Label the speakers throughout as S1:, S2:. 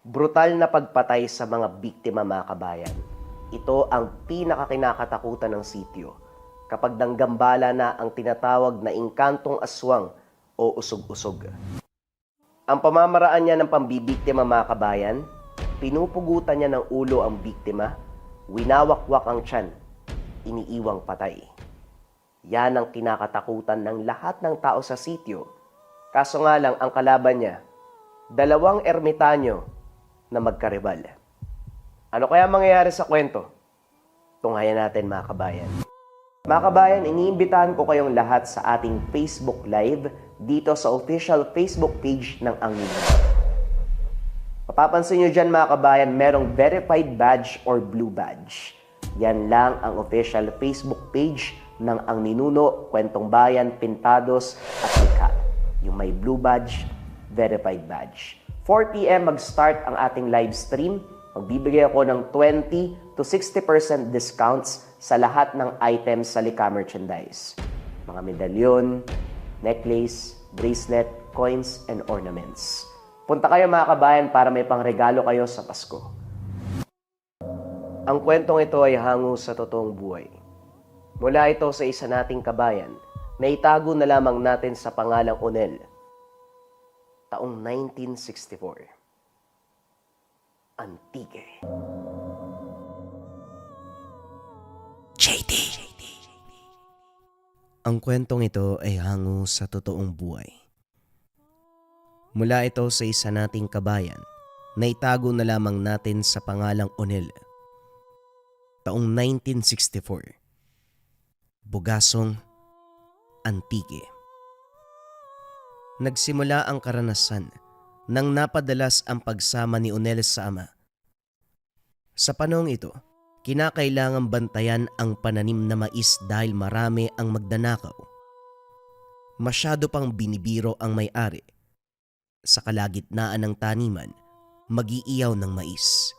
S1: Brutal na pagpatay sa mga biktima, mga kabayan. Ito ang pinakakinakatakutan ng sityo kapag nanggambala na ang tinatawag na inkantong aswang o usog-usog. Ang pamamaraan niya ng pambibiktima, mga kabayan, pinupugutan niya ng ulo ang biktima, winawakwak ang tiyan, iniiwang patay. Yan ang kinakatakutan ng lahat ng tao sa sityo. Kaso nga lang ang kalaban niya, dalawang ermitanyo na magkaribal. Ano kaya mangyayari sa kwento? Tunghayan natin, mga kabayan. Mga kabayan, iniimbitahan ko kayong lahat sa ating Facebook Live dito sa official Facebook page ng Ang Ninuno. Mapapansin nyo dyan, mga kabayan, merong verified badge or blue badge. Yan lang ang official Facebook page ng Ang Ninuno, Kwentong Bayan, Pintados at Likha. Yung may blue badge, verified badge. 4 p.m. mag-start ang ating live stream. Magbibigay ako ng 20 to 60% discounts sa lahat ng items sa Likha merchandise. Mga medalyon, necklace, bracelet, coins, and ornaments. Punta kayo, mga kabayan, para may pangregalo kayo sa Pasko. Ang kwentong ito ay hango sa totoong buhay. Mula ito sa isa nating kabayan na itago na lamang natin sa pangalang Onel. Taong 1964. Antique.
S2: JD. Ang kwentong ito ay hango sa totoong buhay. Mula ito sa isa nating kabayan na itago na lamang natin sa pangalang Onel. Taong 1964. Bugasong, Antique. Nagsimula ang karanasan nang napadalas ang pagsama ni Onel sa ama. Sa panahong ito, kinakailangang bantayan ang pananim na mais dahil marami ang magdanakaw. Masyado pang binibiro ang may-ari. Sa kalagitnaan ng taniman, mag-iiyaw ng mais.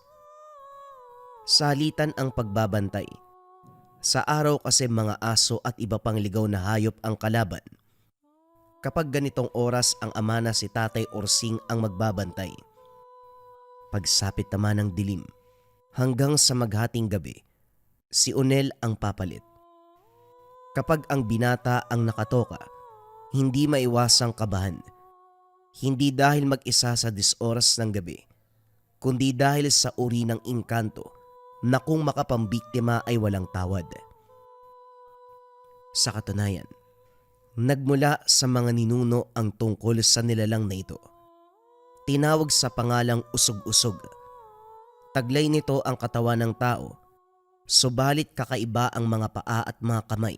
S2: Salitan ang pagbabantay. Sa araw kasi mga aso at iba pang ligaw na hayop ang kalaban. Kapag ganitong oras ang ama na si Tatay Orsing ang magbabantay. Pagsapit naman ng dilim, hanggang sa maghating gabi, si Onel ang papalit. Kapag ang binata ang nakatoka, hindi maiwasang kabahan. Hindi dahil mag-isa sa 10 oras ng gabi, kundi dahil sa uri ng inkanto na kung makapambiktima ay walang tawad. Sa katunayan, nagmula sa mga ninuno ang tungkol sa nilalang na ito. Tinawag sa pangalang usog-usog. Taglay nito ang katawan ng tao, subalit kakaiba ang mga paa at mga kamay.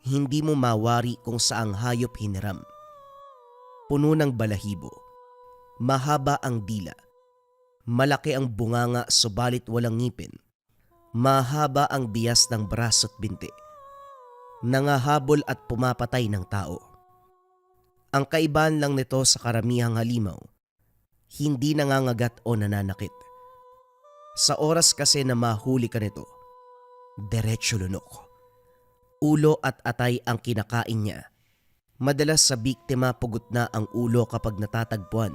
S2: Hindi mo mawari kung saang hayop hiniram. Puno ng balahibo, mahaba ang dila, malaki ang bunganga subalit walang ngipin, mahaba ang bias ng braso at binti, nangahabol at pumapatay ng tao. Ang kaibahan lang nito sa karamihang halimaw, hindi nangangagat o nananakit. Sa oras kasi na mahuli ka nito, diretso lunok. Ulo at atay ang kinakain niya. Madalas sa biktima pugot na ang ulo kapag natatagpuan.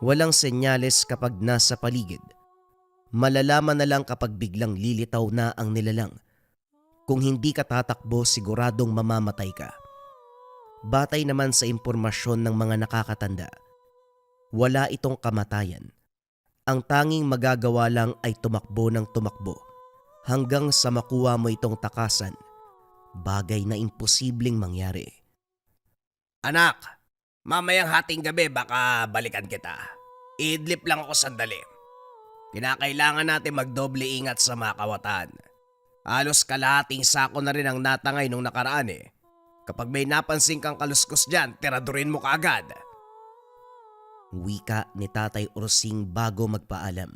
S2: Walang senyales kapag nasa paligid. Malalaman na lang kapag biglang lilitaw na ang nilalang. Kung hindi ka tatakbo, siguradong mamamatay ka. Batay naman sa impormasyon ng mga nakakatanda, wala itong kamatayan. Ang tanging magagawa lang ay tumakbo ng tumakbo hanggang sa makuha mo itong takasan, bagay na imposibleng mangyari.
S3: Anak, mamayang hating gabi baka balikan kita. Idlip lang ako sandali. Kinakailangan natin magdoble ingat sa mga kawatan. Halos kalahating sako na rin ang natangay nung nakaraan eh. Kapag may napansin kang kaluskos dyan, tiradurin mo kaagad.
S2: Wika ni Tatay Orsing bago magpaalam.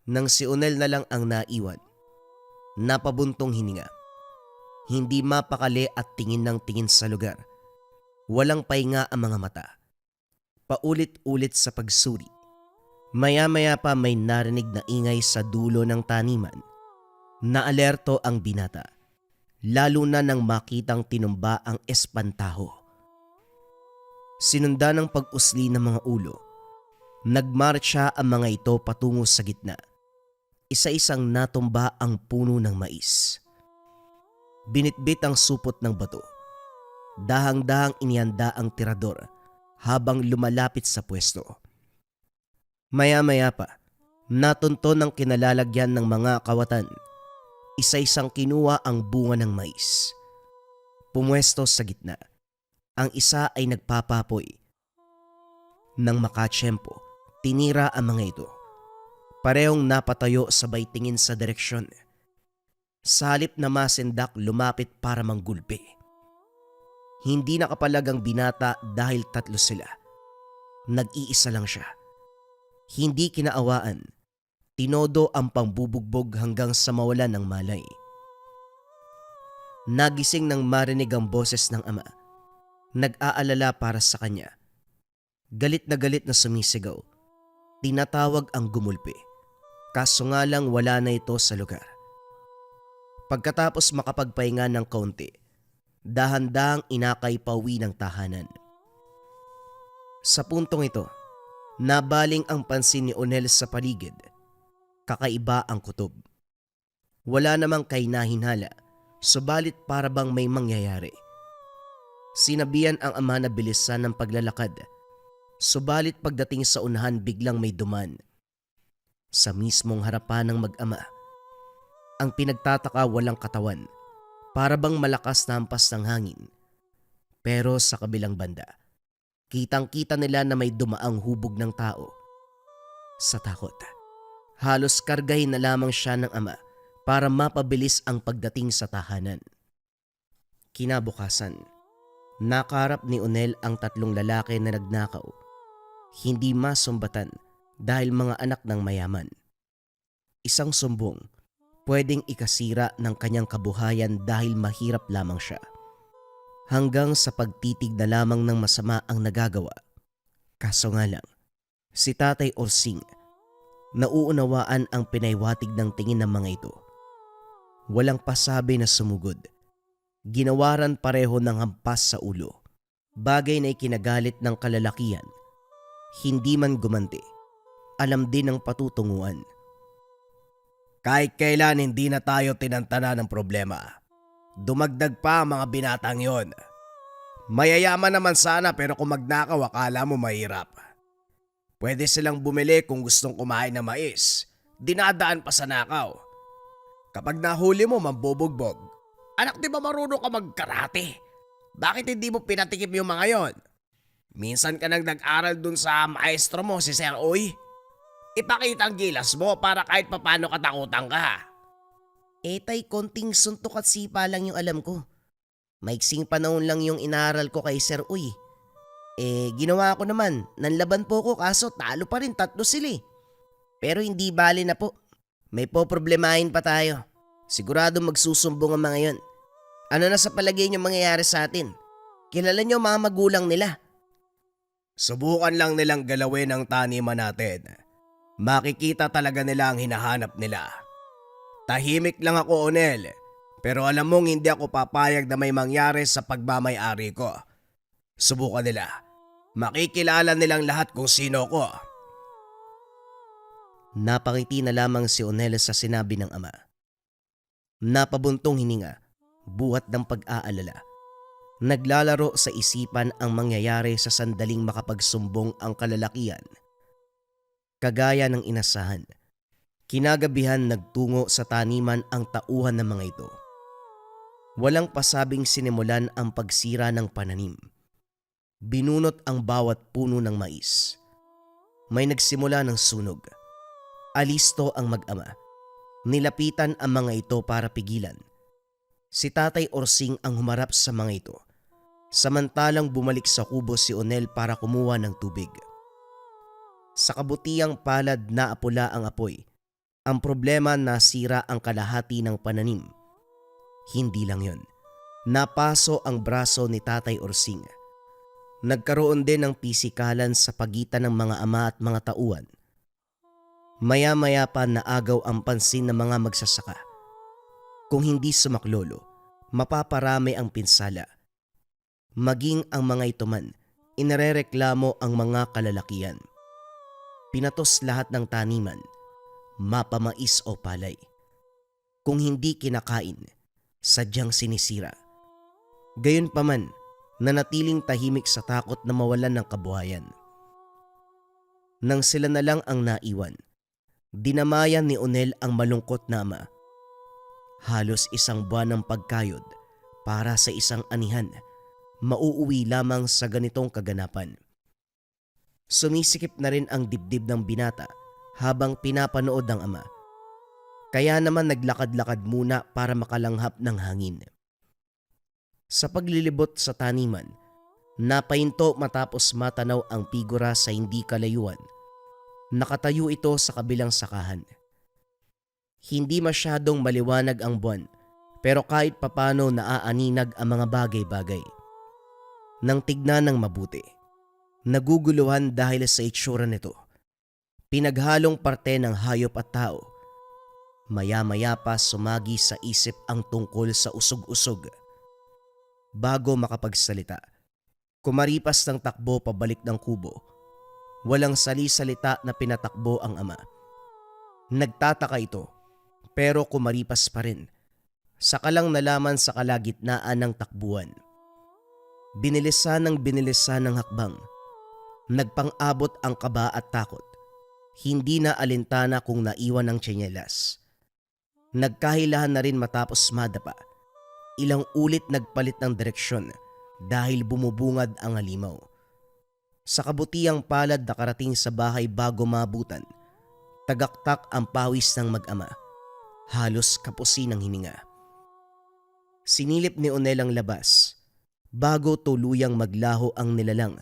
S2: Nang si Onel na lang ang naiwan, napabuntong hininga. Hindi mapakali at tingin ng tingin sa lugar. Walang pahinga ang mga mata. Paulit-ulit sa pagsuri. Maya-maya pa may narinig na ingay sa dulo ng taniman. Naalerto ang binata, lalo na nang makitang tinumba ang espantaho. Sinunda ng pag-usli ng mga ulo. Nagmarcha ang mga ito patungo sa gitna. Isa-isang natumba ang puno ng mais. Binitbit ang supot ng bato. Dahang-dahang inihanda ang tirador habang lumalapit sa pwesto. Maya-maya pa, natunto ng kinalalagyan ng mga kawatan. Isa-isang kinuha ang bunga ng mais. Pumwesto sa gitna. Ang isa ay nagpapapoy. Nang makatsyempo, tinira ang mga ito. Parehong napatayo sabay tingin sa direksyon. Sa halip na masindak, lumapit para manggulpi. Hindi nakapalag ang binata dahil 3 sila. Nag-iisa lang siya. Hindi kinaawaan. Tinodo ang pambubugbog hanggang sa mawalan ng malay. Nagising nang marinig ang boses ng ama. Nag-aalala para sa kanya. Galit na sumisigaw. Tinatawag ang gumulpi. Kaso nga lang wala na ito sa lugar. Pagkatapos makapagpahinga ng kaunti, dahan-dahang inakay pauwi ng tahanan. Sa puntong ito, nabaling ang pansin ni Onel sa paligid. Kakaiba ang kutob. Wala namang kainahinala, subalit para bang may mangyayari. Sinabihan ang ama na bilisan ng paglalakad, subalit pagdating sa unahan biglang may duman. Sa mismong harapan ng mag-ama, ang pinagtataka walang katawan, para bang malakas na hampas ng hangin. Pero sa kabilang banda, kitang-kita nila na may dumaang hubog ng tao. Sa takot, halos kargahin na lamang siya ng ama para mapabilis ang pagdating sa tahanan. Kinabukasan, nakaharap ni Onel ang 3 lalaki na nagnakaw. Hindi masumbatan dahil mga anak ng mayaman. Isang sumbong, pwedeng ikasira ng kanyang kabuhayan dahil mahirap lamang siya. Hanggang sa pagtitig na lamang ng masama ang nagagawa. Kaso nga lang, si Tatay Orsing, nauunawaan ang pinaywatig ng tingin ng mga ito. Walang pasabi na sumugod. Ginawaran pareho ng hampas sa ulo. Bagay na ikinagalit ng kalalakihan. Hindi man gumanti. Alam din ng patutunguhan.
S3: Kahit kailan hindi na tayo tinantana ng problema. Dumagdag pa ang mga binatang yon. Mayayaman naman sana pero kung magnakaw akala mo mahirap. Pwede silang bumili kung gustong kumain ng mais. Dinadaan pa sa nakaw. Kapag nahuli mo mambubugbog. Anak, di ba marunong ka magkarate? Bakit hindi mo pinatikim yung mga yon? Minsan ka nang nag-aral dun sa maestro mo si Sir Uy. Ipakita ang gilas mo para kahit papano katakutan ka.
S2: Tay, konting suntok at sipa lang yung alam ko. Maiksing panahon lang yung inaral ko kay Sir Uy. Ginawa ko naman. Nanlaban po ko kaso talo pa rin 3 sila. Pero hindi bali na po. May poproblemahin pa tayo. Sigurado magsusumbong ang mga yon. Ano na sa palagay niyo mangyayari sa atin? Kilala niyo mga magulang nila.
S3: Subukan lang nilang galawin ang taniman natin. Makikita talaga nila ang hinahanap nila. Tahimik lang ako, Onel. Pero alam mong hindi ako papayag na may mangyari sa pagmamay-ari ko. Subukan nila. Makikilala nilang lahat kung sino ko.
S2: Napangiti na lamang si Onel sa sinabi ng ama. Napabuntong hininga, buhat ng pag-aalala. Naglalaro sa isipan ang mangyayari sa sandaling makapagsumbong ang kalalakihan. Kagaya ng inasahan, kinagabihan nagtungo sa taniman ang tauhan ng mga ito. Walang pasabing sinimulan ang pagsira ng pananim. Binunot ang bawat puno ng mais. May nagsimula ng sunog. Alisto ang mag-ama. Nilapitan ang mga ito para pigilan. Si Tatay Orsing ang humarap sa mga ito. Samantalang bumalik sa kubo si Onel para kumuha ng tubig. Sa kabutiang palad na apula ang apoy. Ang problema nasira ang kalahati ng pananim. Hindi lang yon. Napaso ang braso ni Tatay Orsing. Nagkaroon din ng pisikalan sa pagitan ng mga ama at mga tauhan. Maya-maya pa naagaw ang pansin ng mga magsasaka. Kung hindi sumaklolo, mapaparami ang pinsala. Maging ang mga ito man, inarereklamo ang mga kalalakihan. Pinatos lahat ng taniman, mapamais o palay. Kung hindi kinakain, sadyang sinisira. Gayunpaman, nanatiling tahimik sa takot na mawalan ng kabuhayan. Nang sila na lang ang naiwan, dinamayan ni Onel ang malungkot na ama. Halos 1 buwan ng pagkayod para sa isang anihan, mauuwi lamang sa ganitong kaganapan. Sumisikip na rin ang dibdib ng binata habang pinapanood ng ama. Kaya naman naglakad-lakad muna para makalanghap ng hangin. Sa paglilibot sa taniman, napahinto matapos matanaw ang figura sa hindi kalayuan. Nakatayo ito sa kabilang sakahan. Hindi masyadong maliwanag ang buwan, pero kahit papano naaaninag ang mga bagay-bagay. Nang tignan ng mabuti, naguguluhan dahil sa itsura nito. Pinaghalong parte ng hayop at tao. Maya-maya pa sumagi sa isip ang tungkol sa usog-usog. Bago makapagsalita, kumaripas ng takbo pabalik ng kubo. Walang sali-salita na pinatakbo ang ama. Nagtataka ito, pero kumaripas pa rin. Saka lang nalaman sa kalagitnaan ng takbuhan. Binilisan ng hakbang. Nagpang-abot ang kaba at takot. Hindi na alintana kung naiwan ng tsinelas. Nagkahilahan na rin matapos madapa. Ilang ulit nagpalit ng direksyon dahil bumubungad ang halimaw. Sa kabutiang palad nakarating sa bahay bago maabutan, tagaktak ang pawis ng mag-ama. Halos kapusin ng hininga. Sinilip ni Onel ang labas. Bago tuluyang maglaho ang nilalang,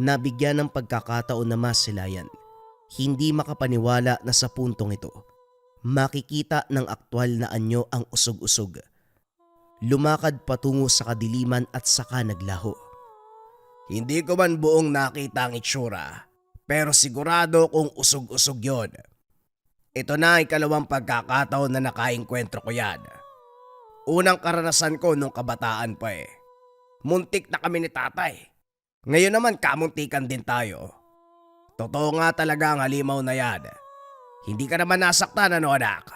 S2: nabigyan ng pagkakataon na masilayan. Hindi makapaniwala na sa puntong ito, makikita ng aktwal na anyo ang usog-usog. Lumakad patungo sa kadiliman at saka naglaho.
S3: Hindi ko man buong nakita ang itsura, pero sigurado kung usog-usog yon. Ito na ang 2 pagkakataon na nakaengkwentro ko yan. Unang karanasan ko nung kabataan pa eh. Muntik na kami ni tatay. Ngayon naman kamuntikan din tayo. Totoo nga talaga ang halimaw na yan. Hindi ka naman nasaktan, ano anak?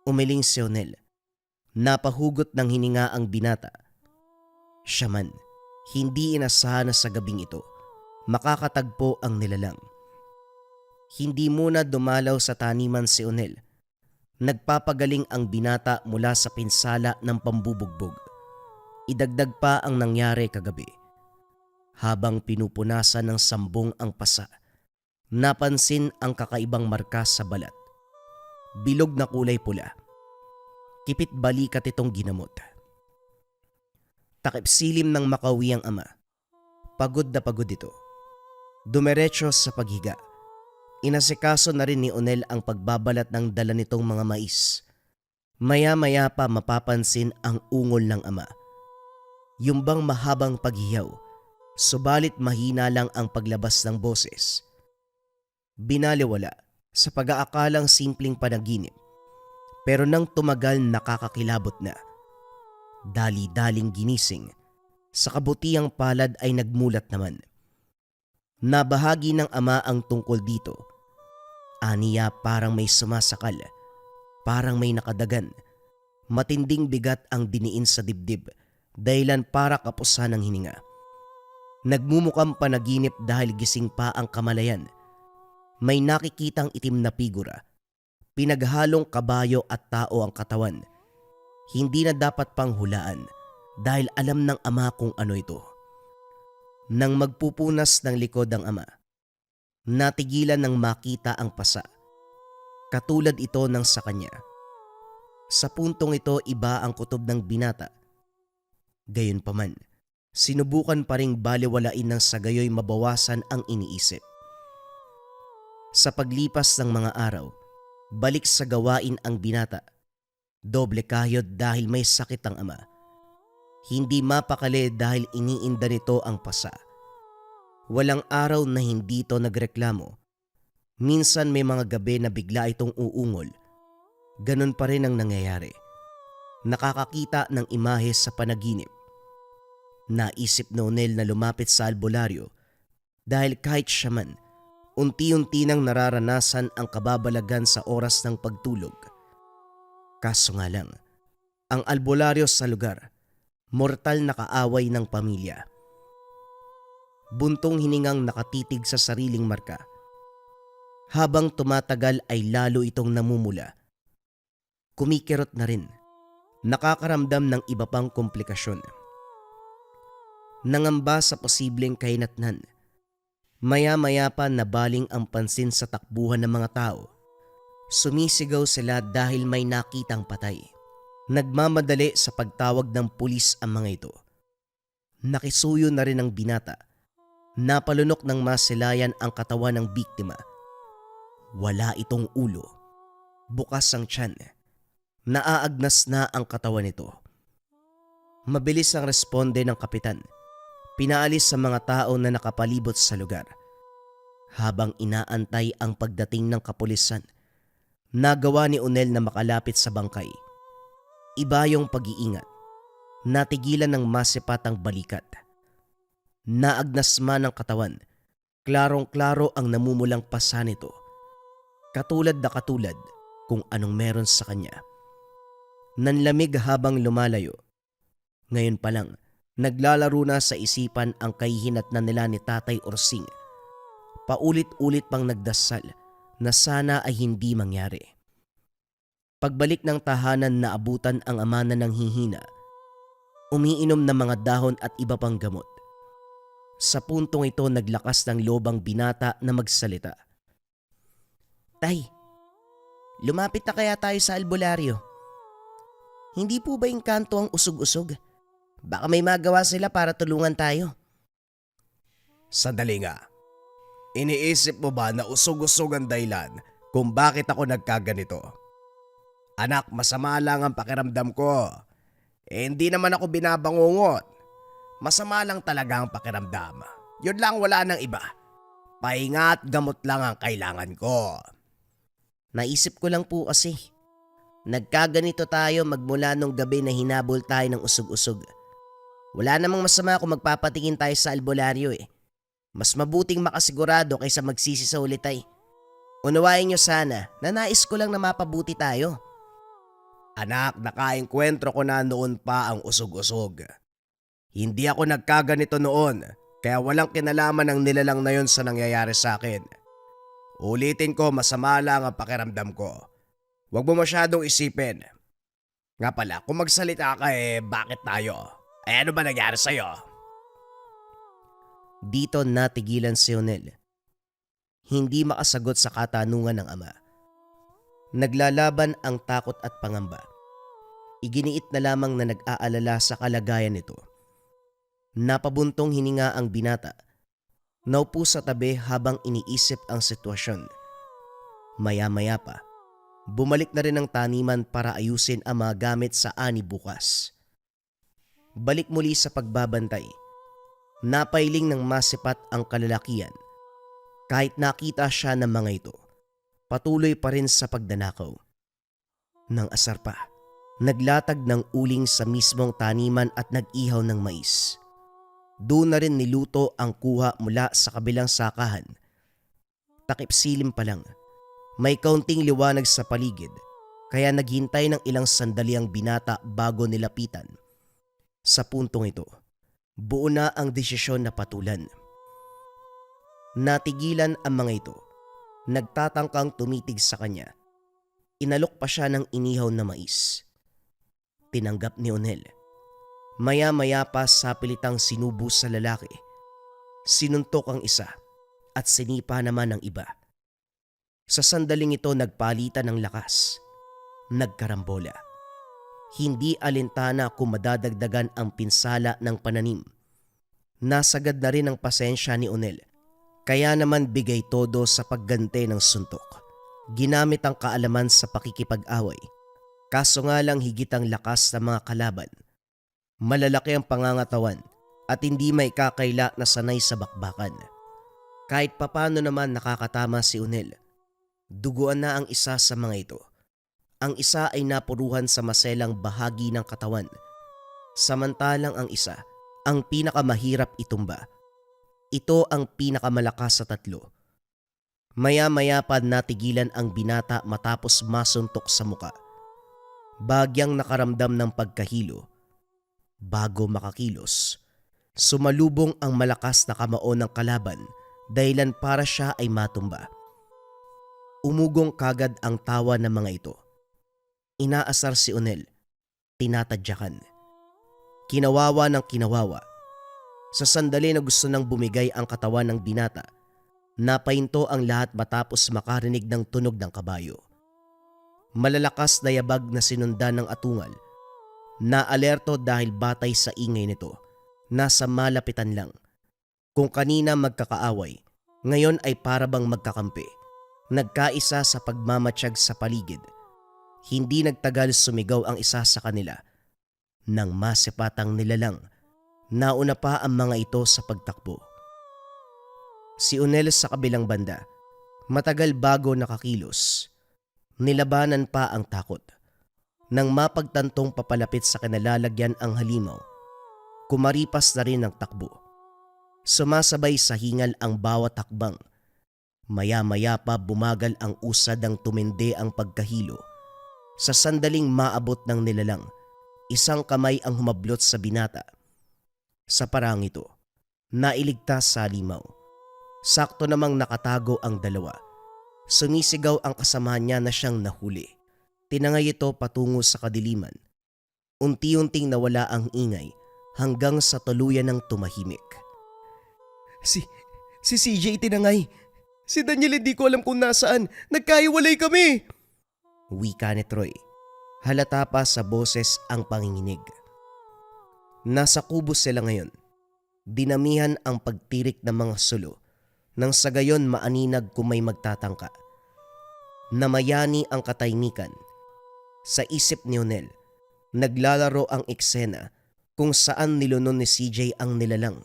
S2: Umiling si Onel. Napahugot ng hininga ang binata. Siya man, hindi inasahan na sa gabing ito makakatagpo ang nilalang. Hindi muna dumalaw sa taniman si Onel. Nagpapagaling ang binata mula sa pinsala ng pambubugbog. Idagdag pa ang nangyari kagabi. Habang pinupunasan ng sambong ang pasa, napansin ang kakaibang marka sa balat. Bilog na kulay pula. Kipit balikat itong ginamot. Takip silim ng makawi ang ama. Pagod na pagod ito. Dumiretso sa paghiga. Inasikaso na rin ni Onel ang pagbabalat ng dala nitong mga mais. Maya-maya pa mapapansin ang ungol ng ama. Yung bang mahabang paghiyaw, subalit mahina lang ang paglabas ng boses. Binaliwala sa pag-aakalang simpleng panaginip, pero nang tumagal nakakakilabot na. Dali-daling ginising, sa kabutiang palad ay nagmulat naman. Nabahagi ng ama ang tungkol dito. Aniya parang may sumasakal, parang may nakadagan. Matinding bigat ang diniin sa dibdib, dahilan para kapusan ng hininga. Nagmumukhang panaginip dahil gising pa ang kamalayan. May nakikitang itim na figura. Pinaghalong kabayo at tao ang katawan. Hindi na dapat pang hulaan dahil alam ng ama kung ano ito. Nang magpupunas ng likod ang ama, natigilan ng makita ang pasa. Katulad ito ng sa kanya. Sa puntong ito iba ang kutob ng binata. Gayunpaman, sinubukan pa ring baliwalain ng sagayoy mabawasan ang iniisip. Sa paglipas ng mga araw, balik sa gawain ang binata. Doble kayod dahil may sakit ang ama. Hindi mapakali dahil iniinda nito ang pasa. Walang araw na hindi ito nagreklamo. Minsan may mga gabi na bigla itong uungol. Ganon pa rin ang nangyayari. Nakakakita ng imahe sa panaginip. Naisip ni Onel na lumapit sa albularyo dahil kahit siya man, Unti-unti nang nararanasan ang kababalagan sa oras ng pagtulog. Kaso nga lang, ang albularyo sa lugar, mortal na kaaway ng pamilya. Buntong hiningang nakatitig sa sariling marka. Habang tumatagal ay lalo itong namumula. Kumikirot na rin. Nakakaramdam ng iba pang komplikasyon. Nangamba sa posibleng kahinatnan. Maya-maya pa nabaling ang pansin sa takbuhan ng mga tao. Sumisigaw sila dahil may nakitang patay. Nagmamadali sa pagtawag ng pulis ang mga ito. Nakisuyo na rin ang binata. Napalunok ng masilayan ang katawan ng biktima. Wala itong ulo. Bukas ang tiyan. Naaagnas na ang katawan nito. Mabilis ang responde ng kapitan. Pinaalis sa mga tao na nakapalibot sa lugar. Habang inaantay ang pagdating ng kapulisan, nagawa ni Onel na makalapit sa bangkay. Iba yung pag-iingat. Natigilan ng masipatang balikat. Naagnas man ang katawan. Klarong-klaro ang namumulang pasa nito. Katulad na katulad kung anong meron sa kanya. Nanlamig habang lumalayo. Ngayon pa lang, naglalaro na sa isipan ang kahihinatnan nila ni Tatay Orsing. Paulit-ulit pang nagdasal na sana ay hindi mangyari. Pagbalik ng tahanan na abutan ang ama na ng hihina, umiinom ng mga dahon at iba pang gamot. Sa puntong ito naglakas ng loob ang binata na magsalita. Tay, lumapit na kaya tayo sa albularyo? Hindi po ba yung kanto ang usog-usog? Baka may magawa sila para tulungan tayo.
S3: Sandali nga. Iniisip mo ba na usog-usog ang dahilan kung bakit ako nagkaganito? Anak, masama lang ang pakiramdam ko. Hindi naman ako binabangungot. Masama lang talaga ang pakiramdam. Yun lang, wala nang iba. Pahinga at gamot lang ang kailangan ko.
S2: Naisip ko lang po kasi. Nagkaganito tayo magmula nung gabi na hinabol tayo ng usog-usog. Wala namang masama kung magpapatingin tayo sa albularyo eh. Mas mabuting makasigurado kaysa magsisi sa ulit ay. Unawain nyo sana na nais ko lang na mapabuti tayo.
S3: Anak, nakaengkwentro ko na noon pa ang usog-usog. Hindi ako nagkaganito noon, kaya walang kinalaman ang nilalang na yon sa nangyayari sa akin. Ulitin ko, masama lang ang pakiramdam ko. Huwag mo masyadong isipin. Nga pala, kung magsalita ka bakit tayo? Ano ba nangyari sa'yo?
S2: Dito natigilan si Onel. Hindi makasagot sa katanungan ng ama. Naglalaban ang takot at pangamba. Iginiit na lamang na nag-aalala sa kalagayan nito. Napabuntong hininga ang binata. Naupo sa tabi habang iniisip ang sitwasyon. Maya-maya pa, bumalik na rin ang taniman para ayusin ang mga gamit sa ani bukas. Balik muli sa pagbabantay. Napailing ng masipat ang kalalakian. Kahit nakita siya ng mga ito, patuloy pa rin sa pagdanakaw. Nang asar pa, naglatag ng uling sa mismong taniman at nag-ihaw ng mais. Doon na rin niluto ang kuha mula sa kabilang sakahan. Takip silim pa lang, may kaunting liwanag sa paligid, kaya naghintay ng ilang sandali ang binata bago nilapitan. Sa puntong ito, buo na ang desisyon na patulan. Natigilan ang mga ito. Nagtatangkang tumitig sa kanya. Inalok pa siya ng inihaw na mais. Tinanggap ni Onel. Maya-maya pa sapilitang sinubo sa lalaki. Sinuntok ang isa at sinipa naman ang iba. Sa sandaling ito nagpalitan ng lakas. Nagkarambola. Hindi alintana kung madadagdagan ang pinsala ng pananim. Nasagad na rin ang pasensya ni Onel. Kaya naman bigay todo sa paggante ng suntok. Ginamit ang kaalaman sa pakikipag-away. Kaso nga lang higit ang lakas ng mga kalaban. Malalaki ang pangangatawan at hindi may kakaila na sanay sa bakbakan. Kahit papano naman nakakatama si Onel. Duguan na ang isa sa mga ito. Ang isa ay napuruhan sa maselang bahagi ng katawan. Samantalang ang isa, ang pinakamahirap itumba. Ito ang pinakamalakas sa tatlo. Maya-maya pa natigilan ang binata matapos masuntok sa muka. Bagyang nakaramdam ng pagkahilo. Bago makakilos, sumalubong ang malakas na kamao ng kalaban dahilan para siya ay matumba. Umugong kagad ang tawa ng mga ito. Inaasar si Onel, tinatadyakan. Kinawawa ng kinawawa. Sa sandali na gusto nang bumigay ang katawan ng binata, napahinto ang lahat matapos makarinig ng tunog ng kabayo. Malalakas na yabag na sinundan ng atungal. Naalerto dahil batay sa ingay nito. Nasa malapitan lang. Kung kanina magkakaaway, ngayon ay parabang magkakampi. Nagkaisa sa pagmamatsyag sa paligid. Hindi nagtagal sumigaw ang isa sa kanila. Nang masipatang nilalang, nauna pa ang mga ito sa pagtakbo. Si Onel sa kabilang banda, matagal bago nakakilos. Nilabanan pa ang takot. Nang mapagtantong papalapit sa kinalalagyan ang halimaw, kumaripas na rin ang takbo. Sumasabay sa hingal ang bawat hakbang. Maya-maya pa bumagal ang usad ng tumindi ang pagkahilo. Sa sandaling maabot ng nilalang, isang kamay ang humablot sa binata. Sa parang ito, nailigtas sa halimaw. Sakto namang nakatago ang dalawa. Sumisigaw ang kasama niya na siyang nahuli. Tinangay ito patungo sa kadiliman. Unti-unting nawala ang ingay hanggang sa tuluyan ng tumahimik. Si CJ tinangay. Si Daniel hindi ko alam kung nasaan. Nagkahiwalay kami. Wika ni Troy. Halata pa sa boses ang panginginig. Nasa kubo sila ngayon. Dinamihan ang pagtirik ng mga sulo. Nang sa gayon maaninag kung may magtatangka. Namayani ang katahimikan. Sa isip ni Onel, naglalaro ang eksena kung saan nilunon ni CJ ang nilalang.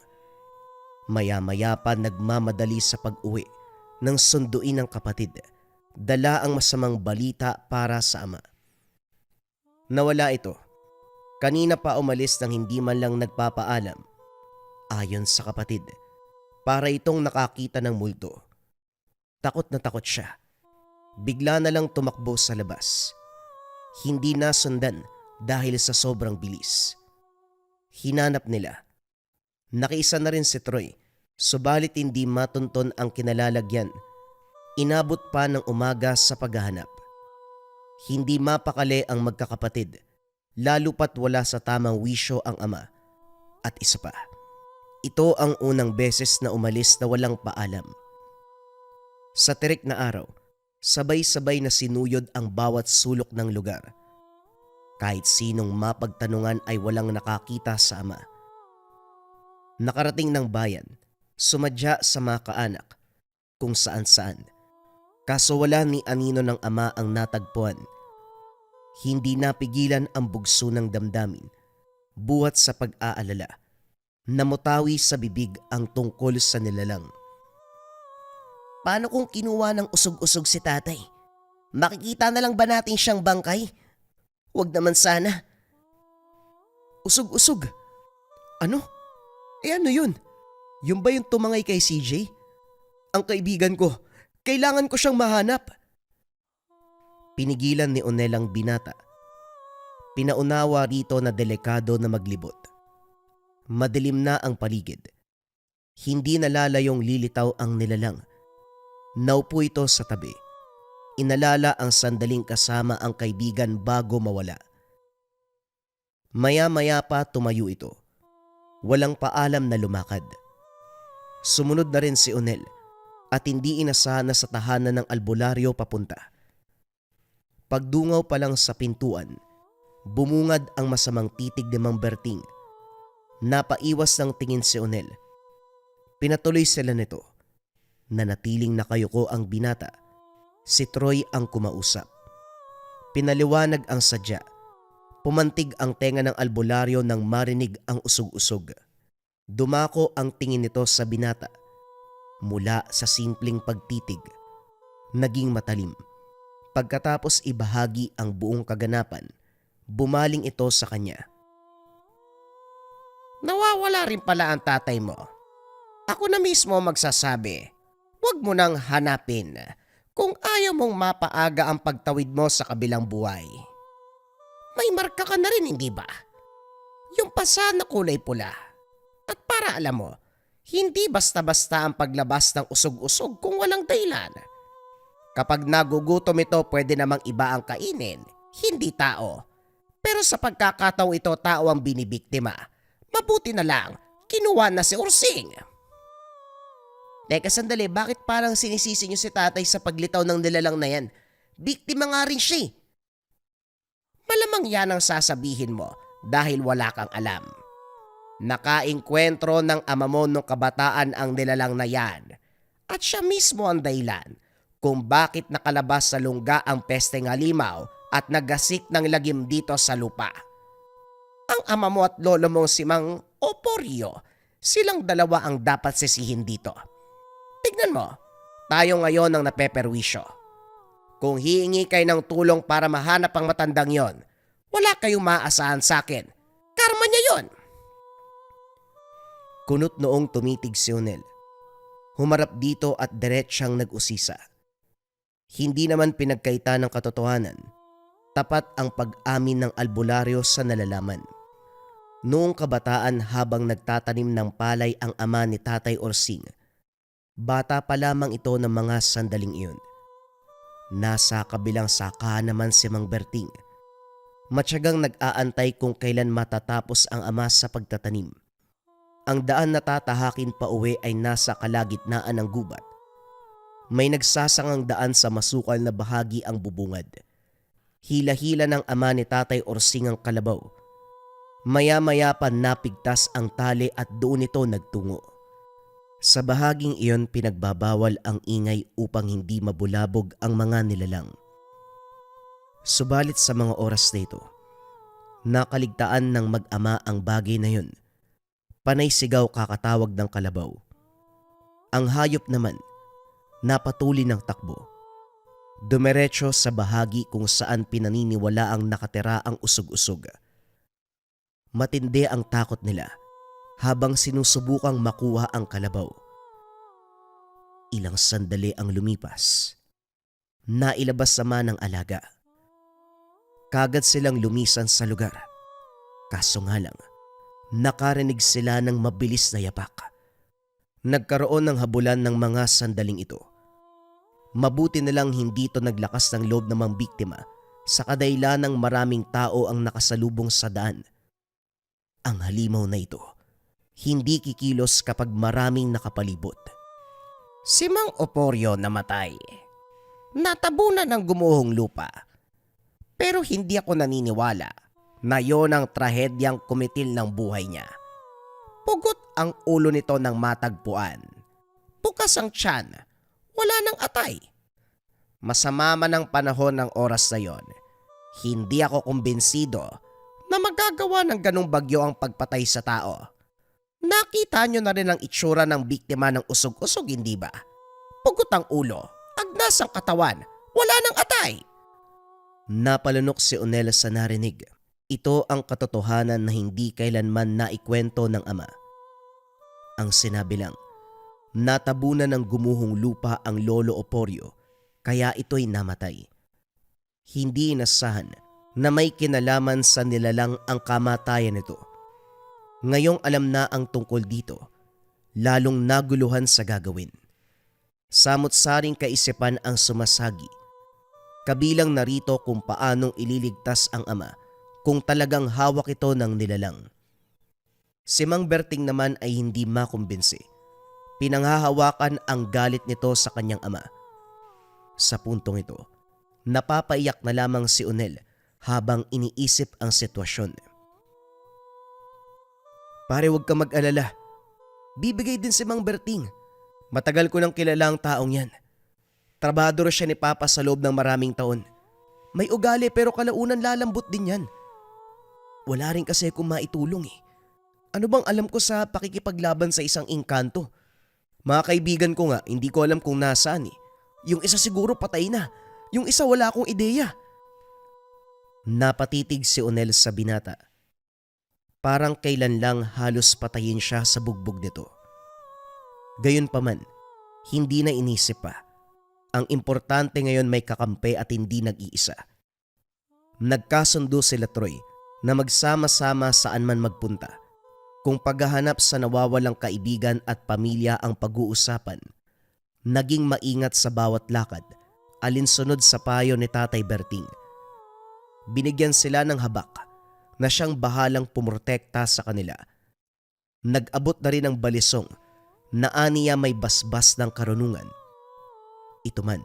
S2: Maya-maya pa nagmamadali sa pag-uwi nang sunduin ng kapatid. Dala ang masamang balita para sa ama. Nawala ito. Kanina pa umalis nang hindi man lang nagpapaalam. Ayon sa kapatid, para itong nakakita ng multo. Takot na takot siya. Bigla na lang tumakbo sa labas. Hindi nasundan dahil sa sobrang bilis. Hinanap nila. Nakiisa na rin si Troy, subalit hindi matunton ang kinalalagyan. Inabot pa ng umaga sa paghahanap. Hindi mapakali ang magkakapatid, lalo pat wala sa tamang wisyo ang ama. At isa pa, ito ang unang beses na umalis na walang paalam. Sa tirik na araw, sabay-sabay na sinuyod ang bawat sulok ng lugar. Kahit sinong mapagtanungan ay walang nakakita sa ama. Nakarating ng bayan, sumadya sa mga kaanak, kung saan-saan. Kaso wala ni anino ng ama ang natagpuan. Hindi napigilan ang bugso ng damdamin, buhat sa pag-aalala. Namutawi sa bibig ang tungkol sa nilalang. Paano kung kinuha ng usog-usog si tatay? Makikita na lang ba natin siyang bangkay? Huwag naman sana. Usog-usog? Ano? Ano yun? Yung ba yung tumangay kay CJ? Ang kaibigan ko, kailangan ko siyang mahanap. Pinigilan ni Onel ang binata. Pinaunawa rito na delikado na maglibot. Madilim na ang paligid. Hindi nalalayong lilitaw ang nilalang. Naupo ito sa tabi. Inalala ang sandaling kasama ang kaibigan bago mawala. Maya-maya pa tumayo ito. Walang paalam na lumakad. Sumunod na rin si Onel at hindi inasahan na sa tahanan ng albularyo papunta. Pagdungaw pa lang sa pintuan, bumungad ang masamang titig ni Mang Berting. Napaiwas ng tingin si Onel. Pinatuloy sila nito. Nanatiling nakayuko ang binata. Si Troy ang kumausap. Pinaliwanag ang sadya. Pumantig ang tenga ng albularyo nang marinig ang usog-usog. Dumako ang tingin nito sa binata. Mula sa simpleng pagtitig, naging matalim. Pagkatapos ibahagi ang buong kaganapan, bumaling ito sa kanya. Nawawala rin pala ang tatay mo. Ako na mismo magsasabi. Huwag mo nang hanapin kung ayaw mong mapaaga ang pagtawid mo sa kabilang buhay. May marka ka na rin, hindi ba? Yung pasa na kulay pula. At para alam mo, hindi basta-basta ang paglabas ng usog-usog kung walang dahilan. Kapag nagugutom ito, pwede namang iba ang kainin, hindi tao. Pero sa pagkakataong ito, tao ang binibiktima. Mabuti na lang, kinuha na si Ursing. Teka sandali, bakit parang sinisisi niyo si tatay sa paglitaw ng nilalang na yan? Biktima nga rin siya. Malamang yan ang sasabihin mo dahil wala kang alam. Nakaengkwentro ng ama mo nung kabataan ang nilalang na yan. At siya mismo ang dahilan kung bakit nakalabas sa lungga ang pesteng halimaw at nagasik ng lagim dito sa lupa. Ang ama mo at lolo mong si Mang Oporyo, silang dalawa ang dapat sisihin dito. Tignan mo, tayo ngayon ang napeperwisyo. Kung hihingi kayo ng tulong para mahanap ang matandang yon, wala kayong maaasahan sa akin. Karma niya yon. Kunot noong tumitig si Onel. Humarap dito at diretsyang nag-usisa. Hindi naman pinagkaita ng katotohanan. Tapat ang pag-amin ng albularyo sa nalalaman. Noong kabataan habang nagtatanim ng palay ang ama ni Tatay Ursing, bata pa lamang ito ng mga sandaling iyon. Nasa kabilang sakahan naman si Mang Berting. Matyagang nag-aantay kung kailan matatapos ang ama sa pagtatanim. Ang daan na tatahakin pa uwi ay nasa kalagitnaan ng gubat. May nagsasangang daan sa masukal na bahagi ang bubungad. Hila-hila ng ama ni Tatay Ursing ang kalabaw. Maya-maya pa napigtas ang tali at doon ito nagtungo. Sa bahaging iyon pinagbabawal ang ingay upang hindi mabulabog ang mga nilalang. Subalit sa mga oras na ito, nakaligtaan ng mag-ama ang bagay na yun. Panay sigaw kakatawag ng kalabaw. Ang hayop naman, napatuli ng takbo. Dumiretso sa bahagi kung saan pinaniniwala ang nakatira ang usog-usog. Matindi ang takot nila habang sinusubukang makuha ang kalabaw. Ilang sandali ang lumipas. Nailabas sama ng alaga. Kagad silang lumisan sa lugar. Kaso nga lang, nakarinig sila ng mabilis na yapak. Nagkaroon ng habulan ng mga sandaling ito. Mabuti na lang hindi ito naglakas ng loob ng mga biktima sa kadahilan ng maraming tao ang nakasalubong sa daan. Ang halimaw na ito, hindi kikilos kapag maraming nakapalibot. Si Mang Oporyo namatay. Natabunan ng gumuhong lupa. Pero hindi ako naniniwala na yon ang trahedyang kumitil ng buhay niya. Pugot ang ulo nito ng matagpuan. Bukas ang tiyan, wala nang atay. Masama man ang panahon ng oras na yon. Hindi ako kumbinsido na magagawa ng ganong bagyo ang pagpatay sa tao. Nakita nyo na rin ang itsura ng biktima ng usog-usog, hindi ba? Pugot ang ulo, agnas ang katawan, wala nang atay. Napalunok si Onel sa narinig. Ito ang katotohanan na hindi kailanman naikwento ng ama. Ang sinabi lang, natabunan ng gumuhong lupa ang Lolo Oporyo, kaya ito'y namatay. Hindi inasahan na may kinalaman sa nilalang ang kamatayan nito. Ngayong alam na ang tungkol dito, lalong naguluhan sa gagawin. Samot-saring kaisipan ang sumasagi. Kabilang narito kung paanong ililigtas ang ama kung talagang hawak ito ng nilalang. Si Mang Berting naman ay hindi makumbinsi. Pinanghahawakan ang galit nito sa kanyang ama. Sa puntong ito, napapaiyak na lamang si Onel habang iniisip ang sitwasyon. Pare, huwag ka mag-alala. Bibigay din si Mang Berting. Matagal ko nang kilala ang taong yan. Trabador siya ni Papa sa loob ng maraming taon. May ugali pero kalaunan lalambot din yan. Wala rin kasi kung maitulong eh. Ano bang alam ko sa pakikipaglaban sa isang engkanto? Mga kaibigan ko nga, hindi ko alam kung nasaan eh. Yung isa siguro patay na. Yung isa wala akong ideya. Napatitig si Onel sa binata. Parang kailan lang halos patayin siya sa bugbog nito. Gayunpaman, Hindi na inisip pa. Ang importante ngayon may kakampi at hindi nag-iisa. Nagkasundo sila Troy na magsama-sama saan man magpunta. Kung paghahanap sa nawawalang kaibigan at pamilya ang pag-uusapan, naging maingat sa bawat lakad, alinsunod sa payo ni Tatay Berting. Binigyan sila ng habak na siyang bahalang pumrotekta sa kanila. Nag-abot na rin ng balisong na aniya may basbas ng karunungan. Ito man,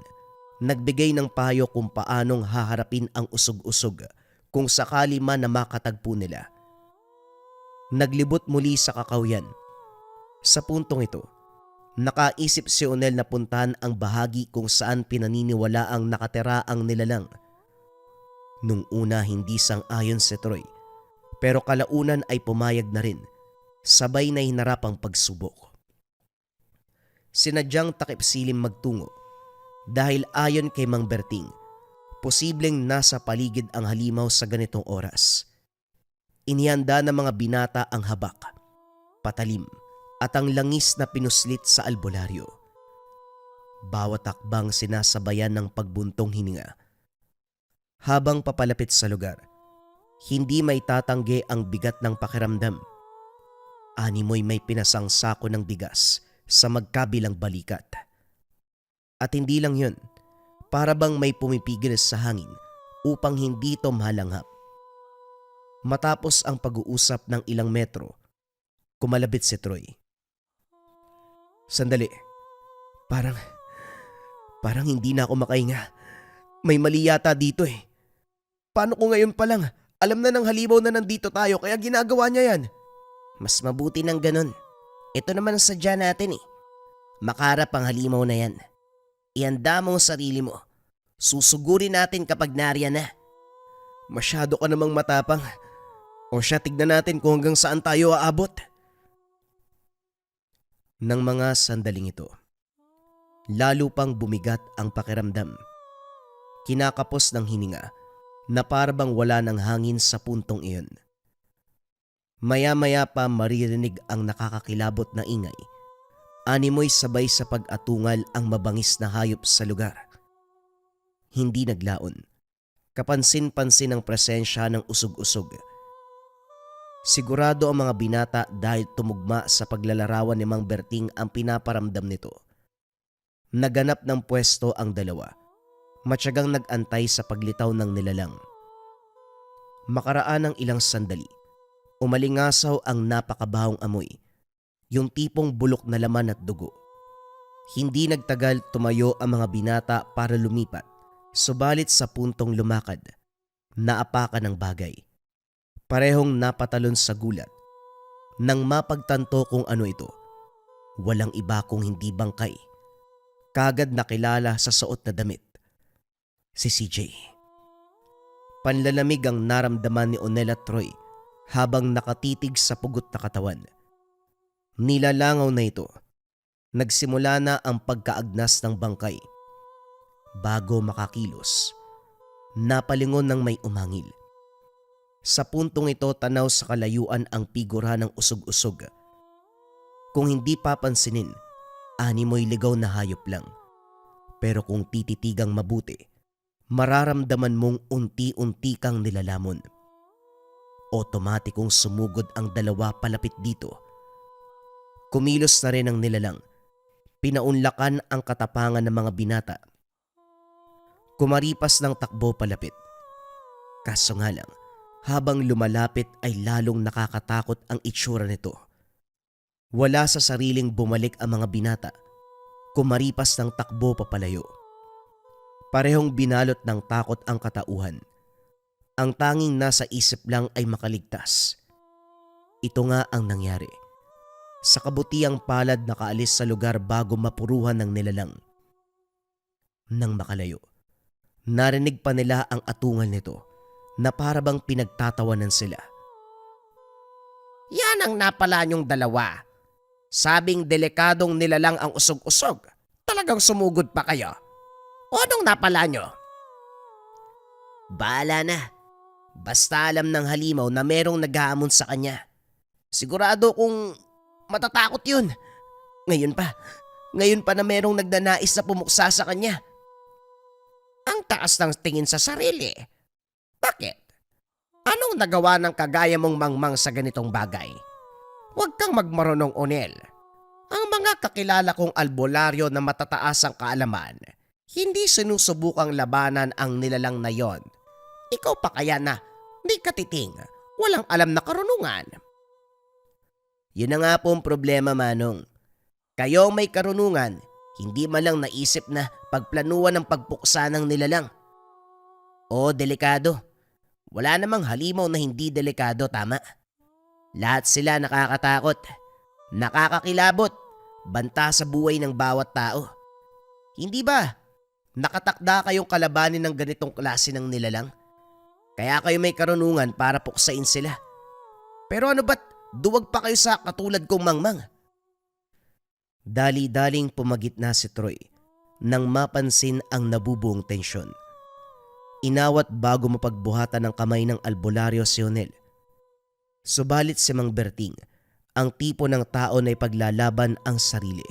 S2: nagbigay ng payo kung paanong haharapin ang usog-usog kung sakali man na makatagpo nila. Naglibot muli sa kakawyan. Sa puntong ito, nakaisip si Onel na puntahan ang bahagi kung saan pinaniniwalaang nakatira ang nilalang. Nung una hindi sang-ayon si Troy, pero kalaunan ay pumayag na rin, sabay na hinarap ang pagsubok. Sinadyang takip silim magtungo dahil ayon kay Mang Berting, posibleng nasa paligid ang halimaw sa ganitong oras. Inihanda ng mga binata ang habak, patalim at ang langis na pinuslit sa albularyo. Bawat akbang sinasabayan ng pagbuntong hininga. Habang papalapit sa lugar, hindi may tatanggi ang bigat ng pakiramdam. Animoy may pinasang sako ng bigas sa magkabilang balikat. At hindi lang yun, para bang may pumipigil sa hangin upang hindi ito malanghap. Matapos ang pag-uusap ng ilang metro, kumalabit si Troy. Sandali, parang hindi na ako makahinga. May mali yata dito eh. Paano kung ngayon pa lang, alam na ng halimaw na nandito tayo kaya ginagawa niya yan? Mas mabuti ng ganun. Ito naman ang sadya natin eh. Makarap ang halimaw na yan. Ihanda mo ang sarili mo. Susugurin natin kapag nariyan na. Masyado ka namang matapang. O siya, tignan natin kung hanggang saan tayo aabot. Nang mga sandaling ito, lalo pang bumigat ang pakiramdam. Kinakapos ng hininga na parabang wala ng hangin sa puntong iyon. Maya-maya pa maririnig ang nakakakilabot na ingay. Animoy sabay sa pag-atungal ang mabangis na hayop sa lugar. Hindi naglaon. Kapansin-pansin ang presensya ng usog-usog. Sigurado ang mga binata dahil tumugma sa paglalarawan ni Mang Berting ang pinaparamdam nito. Naganap ng pwesto ang dalawa. Matyagang nag-antay sa paglitaw ng nilalang. Makaraan ng ilang sandali, umalingasaw ang napakabahong amoy, yung tipong bulok na laman at dugo. Hindi nagtagal tumayo ang mga binata para lumipat, subalit sa puntong lumakad, naapakan ng bagay. Parehong napatalon sa gulat. Nang mapagtanto kung ano ito, walang iba kung hindi bangkay. Kagad nakilala sa suot na damit. Si CJ. Panlalamig ang naramdaman ni Onel at Troy habang nakatitig sa pugot na katawan. Nilalangaw na ito. Nagsimula na ang pagkaagnas ng bangkay. Bago makakilos, napalingon ng may umangil. Sa puntong ito tanaw sa kalayuan ang figura ng usog-usog. Kung hindi papansinin, animoy ligaw na hayop lang. Pero kung tititigang mabuti, mararamdaman mong unti-unti kang nilalamon. Otomatikong sumugod ang dalawa palapit dito. Kumilos na rin ang nilalang. Pinaunlakan ang katapangan ng mga binata. Kumaripas ng takbo palapit. Kaso nga lang, habang lumalapit ay lalong nakakatakot ang itsura nito. Wala sa sariling bumalik ang mga binata. Kumaripas ng takbo papalayo. Parehong binalot ng takot ang katauhan. Ang tanging nasa isip lang ay makaligtas. Ito nga ang nangyari. Sa kabutiang palad nakaalis sa lugar bago mapuruhan ng nilalang. Nang makalayo, narinig pa nila ang atungal nito na parabang pinagtatawanan sila.
S3: Yan ang napala niyong dalawa. Sabing delikadong nilalang ang usog-usog. Talagang sumugod pa kayo. O anong napala niyo?
S2: Bahala na. Basta alam ng halimaw na merong nag-aamon sa kanya. Sigurado kung matatakot yun. Ngayon pa,
S3: Ngayon pa na merong nagnanais na pumuksa sa kanya. Ang taas ng tingin sa sarili. Bakit? Anong nagawa ng kagaya mong mangmang sa ganitong bagay? Huwag kang magmarunong, Onel. Ang mga kakilala kong albularyo na matataas ang kaalaman, hindi sinusubukang labanan ang nilalang na yon. Ikaw pa kaya na, di katiting, walang alam na karunungan.
S2: Yun na nga po ang problema, Manong. Kayo may karunungan, hindi man lang naisip na pagplanuhan ng pagpuksa ng nilalang. O, delikado. Wala namang halimaw na hindi delikado, tama? Lahat sila nakakatakot, nakakakilabot, banta sa buhay ng bawat tao. Hindi ba? Nakatakda kayong kalabanin ng ganitong klase ng nilalang? Kaya kayo may karunungan para puksain sila. Pero ano ba't duwag pa kayo sa katulad kong mangmang? Dali-daling pumagitna si Troy nang mapansin ang nabubuong tensyon. Inawat bago mapagbuhatan ng kamay ng albularyo si Onel. Subalit si Mang Berting, ang tipo ng tao na ipaglalaban ang sarili.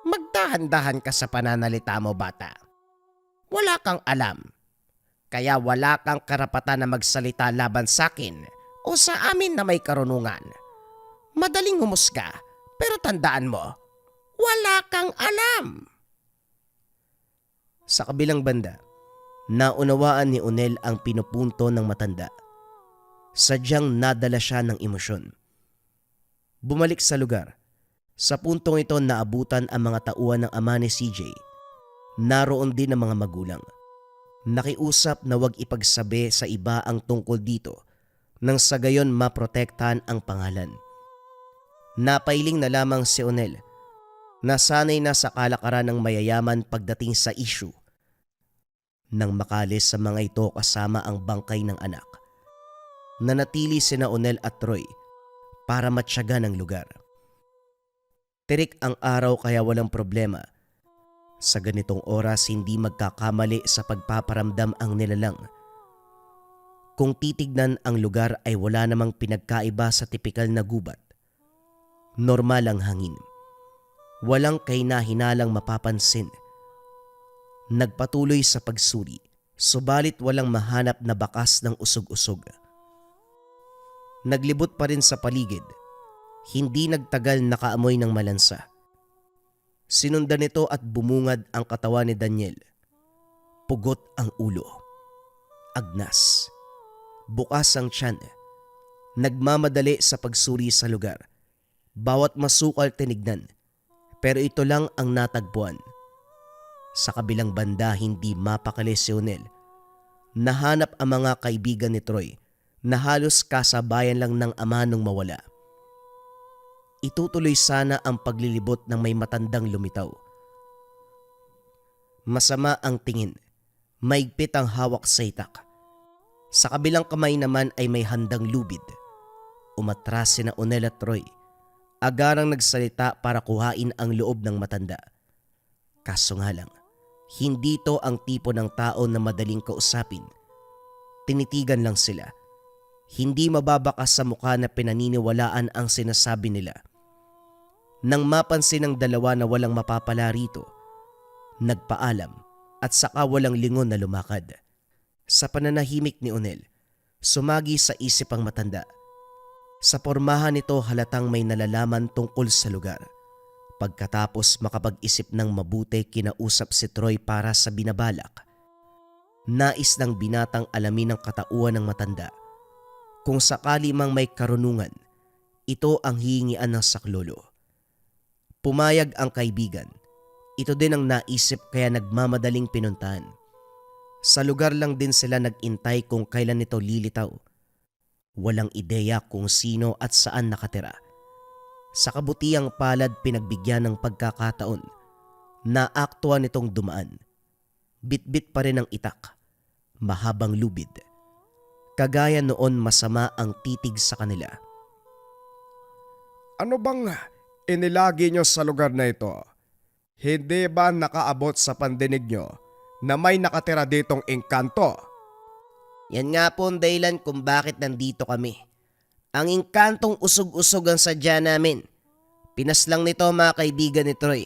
S3: Magdahan-dahan ka sa pananalita mo, bata. Wala kang alam. Kaya wala kang karapatan na magsalita laban sa akin o sa amin na may karunungan. Madaling humusga, pero tandaan mo, wala kang alam.
S2: Sa kabilang banda, naunawaan ni Onel ang pinupunto ng matanda. Sadyang nadala siya ng emosyon. Bumalik sa lugar. Sa puntong ito naabutan ang mga tauhan ng ama ni CJ. Naroon din ang mga magulang. Nakiusap na wag ipagsabi sa iba ang tungkol dito nang sa gayon maprotektahan ang pangalan. Napailing na lamang si Onel na sanay na sa kalakaran ng mayayaman pagdating sa issue. Nang makalis sa mga ito kasama ang bangkay ng anak, nanatili sina Onel at Troy para matyaga ng lugar. Tirik ang araw kaya walang problema. Sa ganitong oras hindi magkakamali sa pagpaparamdam ang nilalang. Kung titignan ang lugar ay wala namang pinagkaiba sa tipikal na gubat. Normal ang hangin. Walang kahinahinalang mapapansin. Nagpatuloy sa pagsuri, subalit walang mahanap na bakas ng usog-usog. Naglibot pa rin sa paligid. Hindi nagtagal nakaamoy ng malansa. Sinundan nito at bumungad ang katawan ni Daniel. Pugot ang ulo. Agnas. Bukas ang tiyan. Nagmamadali sa pagsuri sa lugar. Bawat masukal tinignan. Pero ito lang ang natagpuan. Sa kabilang banda hindi mapakali si Onel. Nahanap ang mga kaibigan ni Troy na halos kasabayan lang ng ama nung mawala. Itutuloy sana ang paglilibot ng may matandang lumitaw. Masama ang tingin, maigpit ang hawak sa itak. Sa kabilang kamay naman ay may handang lubid. Umatras sina Onel at Troy. Agarang nagsalita para kuhain ang loob ng matanda. Kaso nga lang, hindi to ang tipo ng tao na madaling kausapin. Tinitigan lang sila. Hindi mababakas sa mukha na pinaniniwalaan ang sinasabi nila. Nang mapansin ng dalawa na walang mapapala rito, nagpaalam at saka walang lingon na lumakad. Sa pananahimik ni Onel, sumagi sa isip ang matanda. Sa pormahan nito halatang may nalalaman tungkol sa lugar. Pagkatapos makapag-isip ng mabuti kinausap si Troy para sa binabalak. Nais ng binatang alamin ang katauhan ng matanda. Kung sakali mang may karunungan, ito ang hihingian ng saklolo. Pumayag ang kaibigan. Ito din ang naisip kaya nagmamadaling pinuntahan. Sa lugar lang din sila nag-intay kung kailan ito lilitaw. Walang ideya kung sino at saan nakatira. Sa kabutiang palad pinagbigyan ng pagkakataon na aktuan nitong dumaan. Bitbit pa rin ang itak, mahabang lubid. Kagaya noon masama ang titig sa kanila.
S4: Ano bang inilagi nyo sa lugar na ito? Hindi ba nakaabot sa pandinig nyo na may nakatira ditong engkanto?
S2: Yan nga po ang dahilan kung bakit nandito kami. Ang engkantong usog-usog ang sadya namin. Pinaslang nito mga kaibigan ni Troy.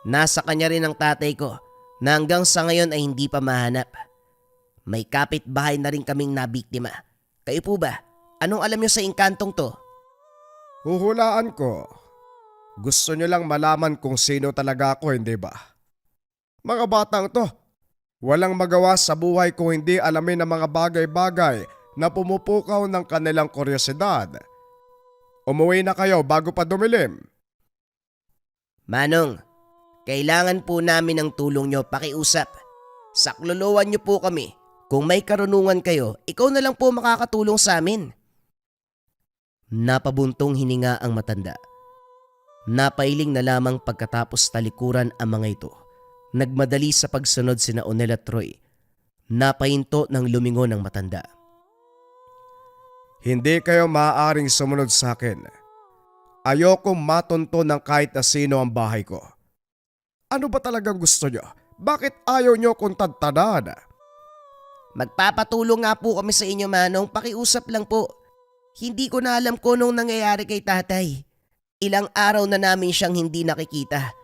S2: Nasa kanya rin ang tatay ko na hanggang sa ngayon ay hindi pa mahanap. May kapitbahay na rin kaming nabiktima. Kayo po ba? Anong alam niyo sa inkantong to?
S4: Huhulaan ko. Gusto nyo lang malaman kung sino talaga ako, hindi ba? Mga batang to, walang magawa sa buhay kung hindi alamin ang mga bagay-bagay na pumupukaw ng kanilang kuryosidad. Umuwi na kayo bago pa dumilim.
S2: Manong, kailangan po namin ng tulong nyo, pakiusap. Sakluluan nyo po kami. Kung may karunungan kayo, ikaw na lang po makakatulong sa amin. Napabuntong hininga ang matanda. Napailing na lamang pagkatapos talikuran ang mga ito. Nagmadali sa pagsunod sina Onel at Troy. Napahinto ng lumingon ng matanda.
S4: Hindi kayo maaaring sumunod sa akin. Ayokong matunto ng kahit na sino ang bahay ko. Ano ba talagang gusto nyo? Bakit ayaw nyo kong tadtanan?
S2: Magpapatulong nga po kami sa inyo, Manong. Pakiusap lang po. Hindi ko na alam kung anong nangyayari kay tatay. Ilang araw na namin siyang hindi nakikita.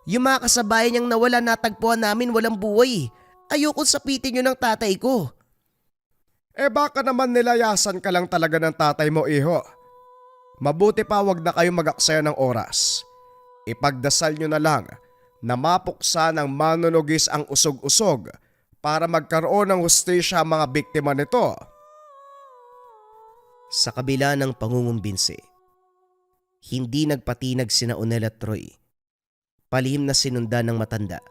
S2: Yung mga kasabayan niyang nawala natagpuan namin walang buhay. Ayokong sapitin nyo ng tatay ko.
S4: Baka naman nilayasan ka lang talaga ng tatay mo, iho. Mabuti pa wag na kayong mag-aksaya ng oras. Ipagdasal nyo na lang na mapuksa ng manunugis ang usog-usog para magkaroon ng hustisya ang mga biktima nito.
S2: Sa kabila ng pangungumbinsi, hindi nagpatinag sina Onel at Troy. Palihim na sinundan ng matanda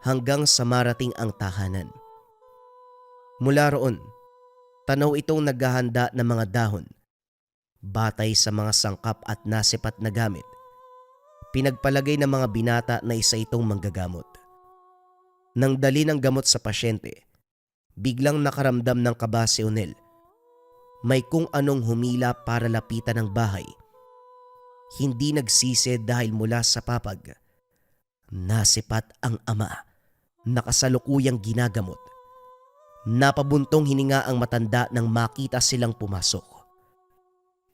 S2: hanggang sa marating ang tahanan. Mula roon, tanaw itong naghahanda ng mga dahon. Batay sa mga sangkap at nasipat na gamit, pinagpalagay ng mga binata na isa itong manggagamot. Nang dali ng gamot sa pasyente, biglang nakaramdam ng kaba si Onel. May kung anong humila para lapitan ang bahay. Hindi nagsisi dahil mula sa papag. Nasipat ang ama, nakasalukuyang ginagamot. Napabuntong hininga ang matanda nang makita silang pumasok.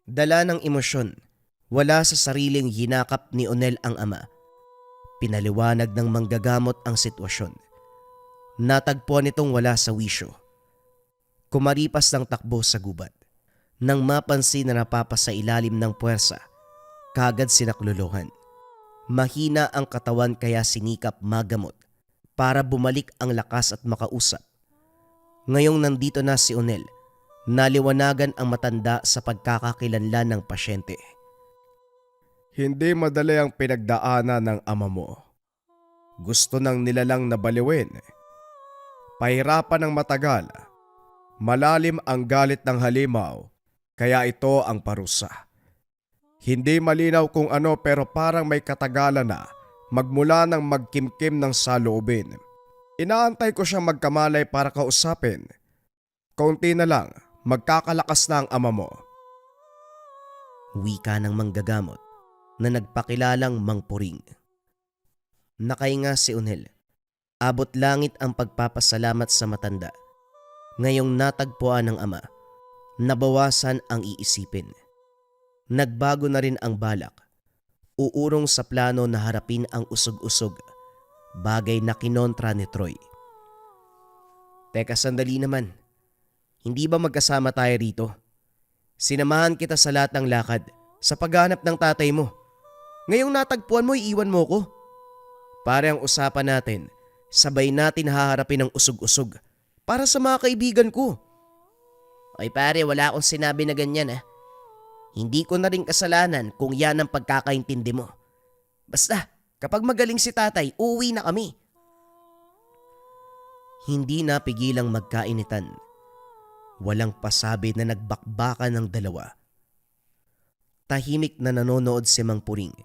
S2: Dala ng emosyon, wala sa sariling hinakap ni Onel ang ama. Pinaliwanag ng manggagamot ang sitwasyon. Natagpuan itong wala sa wisyo. Kumaripas ng takbo sa gubat. Nang mapansin na napapasa ilalim ng puwersa, kagad sinakluluhan. Mahina ang katawan kaya sinikap magamot para bumalik ang lakas at makausap. Ngayong nandito na si Onel, naliwanagan ang matanda sa pagkakakilanlan ng pasyente.
S4: Hindi madali ang pinagdaanan ng ama mo. Gusto nang nilalang na baliwin. Pahirapan ng matagal. Malalim ang galit ng halimaw, kaya ito ang parusa. Hindi malinaw kung ano pero parang may katagalan na magmula ng magkimkim ng saloobin. Inaantay ko siyang magkamalay para kausapin. Kaunti na lang, magkakalakas na ang ama mo.
S2: Wika ng manggagamot na nagpakilalang mangpuring. Nakahinga si Onel. Abot langit ang pagpapasalamat sa matanda. Ngayong natagpuan ng ama, nabawasan ang iisipin. Nagbago na rin ang balak. Uurong sa plano na harapin ang usog-usog, bagay na kinontra ni Troy. Teka sandali naman, hindi ba magkasama tayo rito? Sinamahan kita sa lahat ng lakad sa paghanap ng tatay mo. Ngayong natagpuan mo, iiwan mo ko. Pare ang usapan natin, sabay natin haharapin ang usog-usog para sa mga kaibigan ko. Ay pare, wala akong sinabi na ganyan ah. Hindi ko na rin kasalanan kung yan ang pagkakaintindi mo. Basta, kapag magaling si tatay, uuwi na kami. Hindi napigilang magkainitan. Walang pasabi na nagbakbakan ng dalawa. Tahimik na nanonood si Mang Puring.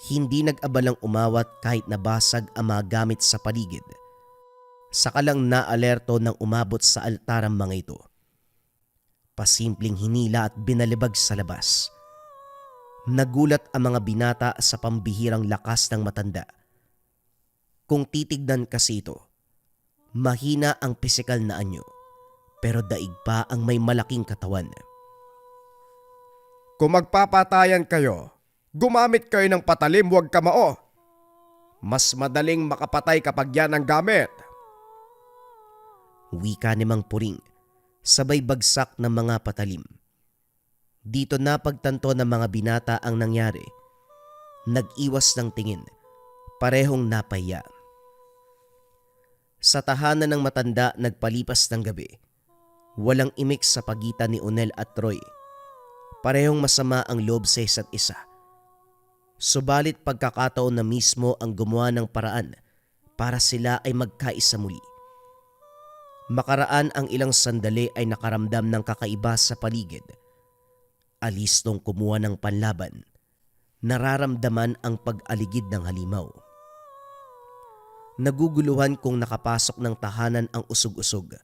S2: Hindi nag-abalang umawat kahit nabasag ang mga gamit sa paligid. Saka lang naalerto nang umabot sa altar ang mga ito. Pasimpleng hinila at binalibag sa labas. Nagulat ang mga binata sa pambihirang lakas ng matanda. Kung titignan kasi ito, mahina ang pisikal na anyo, pero daig pa ang may malaking katawan.
S4: Kung magpapatayan kayo, Gumamit kayo ng patalim, huwag kamao. Mas madaling makapatay kapag yan ang gamit.
S2: Wika ni Mang Puring, sabay bagsak ng mga patalim. Dito napagtanto ng mga binata ang nangyari. Nag-iwas ng tingin, parehong napahiya. Sa tahanan ng matanda nagpalipas ng gabi. Walang imik sa pagitan ni Onel at Troy. Parehong masama ang loob sa isa't isa. Subalit pagkakataon na mismo ang gumawa ng paraan para sila ay magkaisa muli. Makaraan ang ilang sandali ay nakaramdam ng kakaiba sa paligid. Alistong kumuha ng panlaban, nararamdaman ang pag-aligid ng halimaw. Naguguluhan kung nakapasok ng tahanan ang usog-usog.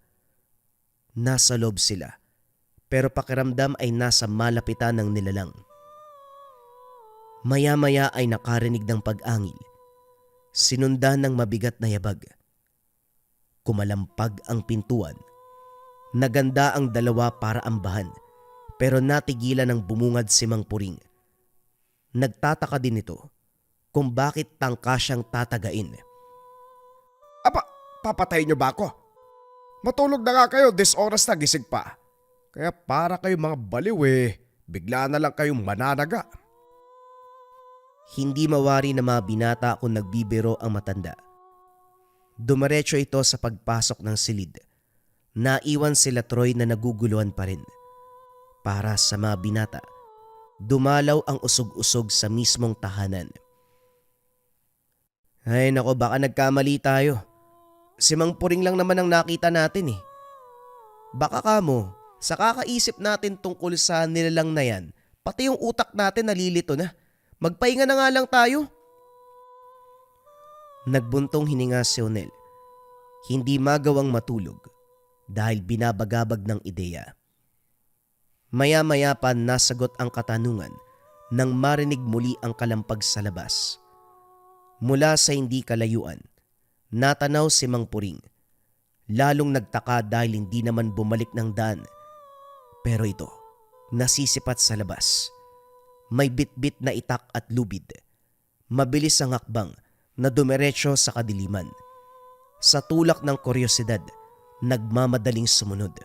S2: Nasa loob sila, pero pakiramdam ay nasa malapitan ng nilalang. Maya-maya ay nakarinig ng pag-angil. Sinundan ng mabigat na yabag. Kumalampag ang pintuan. Naganda ang dalawa para ambahan, pero natigilan ng bumungad si Mang Puring. Nagtataka din ito kung bakit tangka siyang tatagain.
S4: Aba, papatay niyo ba ako? Matulog na nga kayo, 10 oras na gising pa. Kaya para kayo mga baliw bigla na lang kayong mananaga.
S2: Hindi mawari na mga binata kung nagbibiro ang matanda. Dumiretso ito sa pagpasok ng silid. Naiwan sila Troy na naguguluhan pa rin. Para sa mga binata, dumalaw ang usog-usog sa mismong tahanan. Ay nako, baka nagkamali tayo. Si Mang Puring lang naman ang nakita natin eh. Baka kamo, sa kakaisip natin tungkol sa nilalang na yan, pati yung utak natin nalilito na. Magpahinga na nga lang tayo. Nagbuntong hininga si Onel. Hindi magawang matulog dahil binabagabag ng ideya. Maya-maya pa nasagot ang katanungan nang marinig muli ang kalampag sa labas. Mula sa hindi kalayuan, natanaw si Mang Puring. Lalong nagtaka dahil hindi naman bumalik ng daan. Pero ito, nasisipat sa labas. May bitbit na itak at lubid. Mabilis ang hakbang na dumiretso sa kadiliman. Sa tulak ng kuryosidad, nagmamadaling sumunod.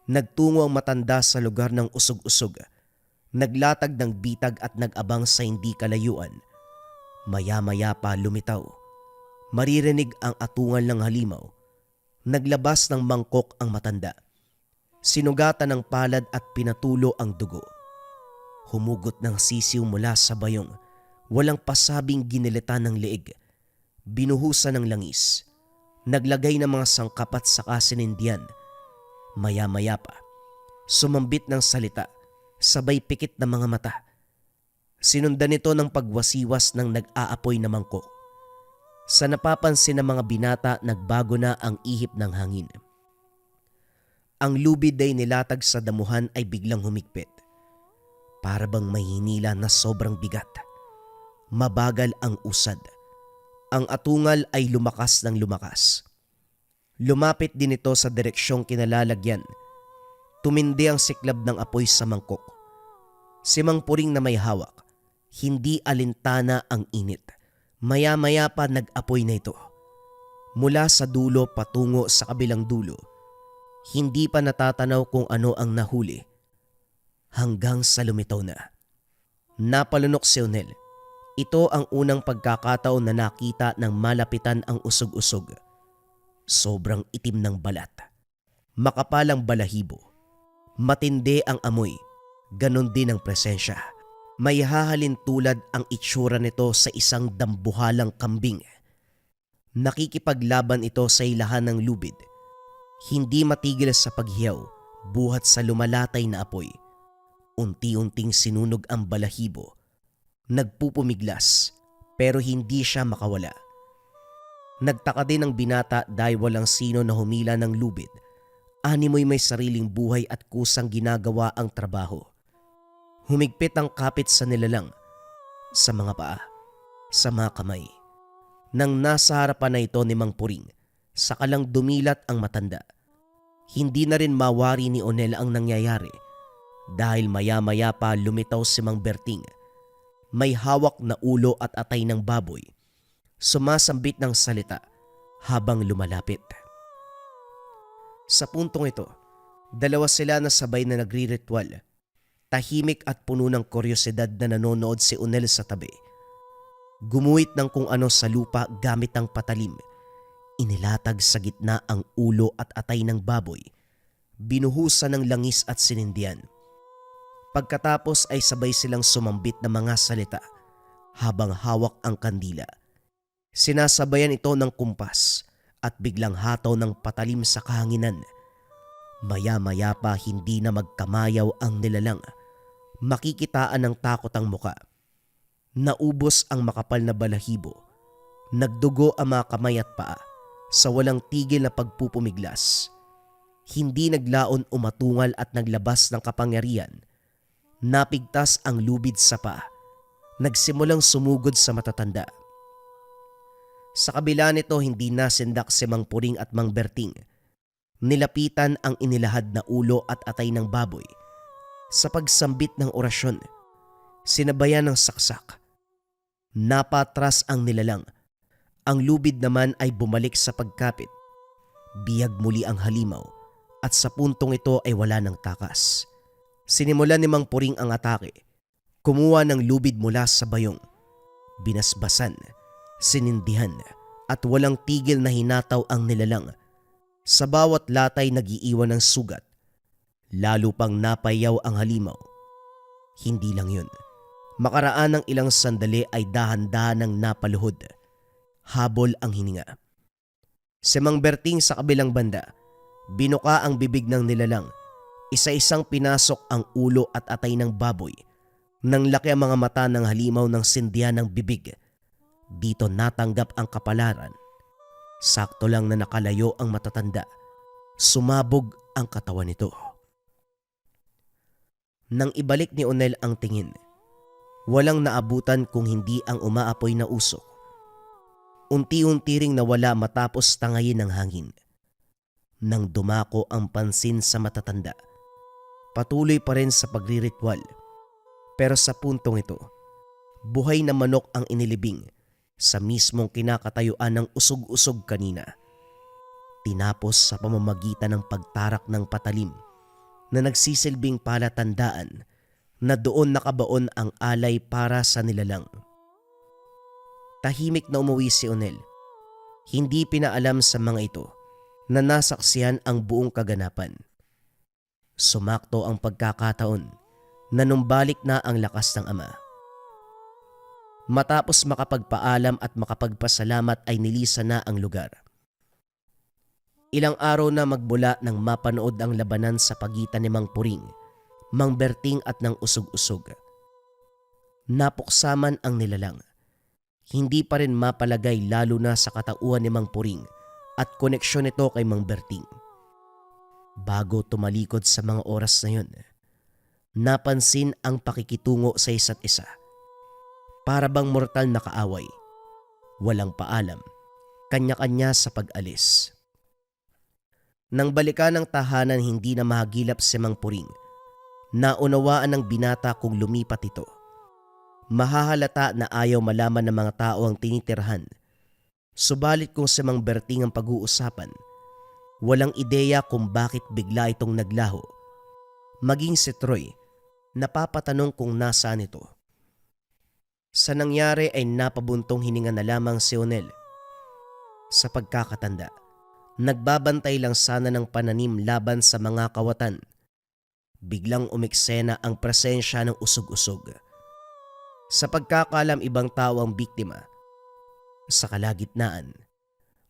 S2: Nagtungo ang matanda sa lugar ng usog-usog. Naglatag ng bitag at nag-abang sa hindi kalayuan. Maya-maya pa lumitaw. Maririnig ang atungal ng halimaw. Naglabas ng mangkok ang matanda. Sinugatan ng palad at pinatulo ang dugo. Humugot ng sisiw mula sa bayong. Walang pasabing ginilitan ng leeg. Binuhusan ng langis. Naglagay ng mga sangkapat sa kasinindihan. Maya-maya pa, sumambit ng salita, sabay pikit ng mga mata. Sinundan nito ng pagwasiwas ng nag-aapoy na mangkok. Sa napapansin ng mga binata, nagbago na ang ihip ng hangin. Ang lubid ay nilatag sa damuhan ay biglang humigpit. Para bang may hinila na sobrang bigat. Mabagal ang usad. Ang atungal ay lumakas ng lumakas. Lumapit din ito sa direksyong kinalalagyan. Tumindi ang siklab ng apoy sa mangkok. Si Mang Puring na may hawak, hindi alintana ang init. Maya-maya pa nag-apoy na ito. Mula sa dulo patungo sa kabilang dulo, hindi pa natatanaw kung ano ang nahuli. Hanggang sa lumitaw na. Napalunok si Onel. Ito ang unang pagkakataon na nakita ng malapitan ang usog-usog. Sobrang itim ng balat. Makapalang balahibo. Matindi ang amoy. Ganon din ang presensya. May hahalin tulad ang itsura nito sa isang dambuhalang kambing. Nakikipaglaban ito sa ilahan ng lubid. Hindi matigil sa paghiyaw, buhat sa lumalatay na apoy. Unti-unting sinunog ang balahibo. Nagpupumiglas, pero hindi siya makawala. Nagtaka din ang binata dahil walang sino na humila ng lubid. Animoy may sariling buhay at kusang ginagawa ang trabaho. Humigpit ang kapit sa nilalang, sa mga paa, sa mga kamay. Nang nasa harapan na ito ni Mang Puring, sakalang dumilat ang matanda. Hindi na rin mawari ni Onel ang nangyayari dahil maya-maya pa lumitaw si Mang Berting. may hawak na ulo at atay ng baboy, sumasambit ng salita habang lumalapit. Sa puntong ito, dalawa sila na sabay na nagriritual. Tahimik at puno ng kuryosidad na nanonood si Unel sa tabi. Gumuhit ng kung ano sa lupa gamit ang patalim. Inilatag sa gitna ang ulo at atay ng baboy. Binuhusan ng langis at sinindihan. Pagkatapos ay sabay silang sumambit ng mga salita habang hawak ang kandila. Sinasabayan ito ng kumpas at biglang hataw ng patalim sa kahanginan. Maya-maya pa hindi na magkamayaw ang nilalang. Makikitaan ng takot ang muka. Naubos ang makapal na balahibo. Nagdugo ang mga kamay at paa sa walang tigil na pagpupumiglas. Hindi naglaon umatungal at naglabas ng kapangyarihan. Napigtas ang lubid sa paa. Nagsimulang sumugod sa matatanda. Sa kabila nito hindi nasindak si Mang Puring at Mang Berting. Nilapitan ang inilahad na ulo at atay ng baboy. Sa pagsambit ng orasyon, sinabayan ng saksak. Napatras ang nilalang. Ang lubid naman ay bumalik sa pagkapit. Biyag muli ang halimaw at sa puntong ito ay wala ng takas. Sinimulan ni Mang Puring ang atake. Kumuha ng lubid mula sa bayong. Binasbasan, sinindihan at walang tigil na hinataw ang nilalang. Sa bawat latay nagiiwan ng sugat. Lalo pang napayaw ang halimaw. Hindi lang yun. Makaraan ng ilang sandali ay dahan-dahan ng napaluhod. Habol ang hininga. Si Mang Berting sa kabilang banda, binuka ang bibig ng nilalang. Isa-isang pinasok ang ulo at atay ng baboy. Nang laki ang mga mata ng halimaw ng sindihan ng bibig. Dito natanggap ang kapalaran. Sakto lang na nakalayo ang matatanda. Sumabog ang katawan nito. Nang ibalik ni Unel ang tingin, walang naabutan kung hindi ang umaapoy na usok. Unti-unti ring nawala matapos tangayin ng hangin. Nang dumako ang pansin sa matatanda, patuloy pa rin sa pagriritual. Pero sa puntong ito, buhay na manok ang inilibing sa mismong kinakatayuan ng usog-usog kanina. Tinapos sa pamamagitan ng pagtarak ng patalim na nagsisilbing palatandaan na doon nakabaon ang alay para sa nilalang. Tahimik na umuwi si Unel. Hindi pinaalam sa mga ito na nasaksihan ang buong kaganapan. Sumakto ang pagkakataon na numbalik na ang lakas ng ama. Matapos makapagpaalam at makapagpasalamat ay nilisan na ang lugar. Ilang araw na magmula nang mapanood ang labanan sa pagitan ni Mang Puring, Mang Berting at ng usog-usog. Napuksaman ang nilalang. Hindi pa rin mapalagay lalo na sa katauhan ni Mang Puring at koneksyon nito kay Mang Berting. Bago tumalikod sa mga oras na yun, napansin ang pakikitungo sa isa't isa. Para bang mortal na kaaway. Walang paalam, kanya-kanya sa pag-alis. Nang balikan ng tahanan hindi na mahagilap si Mang Puring, naunawaan ng binata kung lumipat ito. Mahahalata na ayaw malaman ng mga tao ang tinitirhan. Subalit kung si Mang Berting ang pag-uusapan, walang ideya kung bakit bigla itong naglaho. Maging si Troy, napapatanong kung nasaan ito. Sa nangyari ay napabuntong hininga na lamang si Unel. Sa pagkakatanda, nagbabantay lang sana ng pananim laban sa mga kawatan. Biglang umiksena ang presensya ng usog-usog. Sa pagkakalam ibang tao ang biktima. Sa kalagitnaan,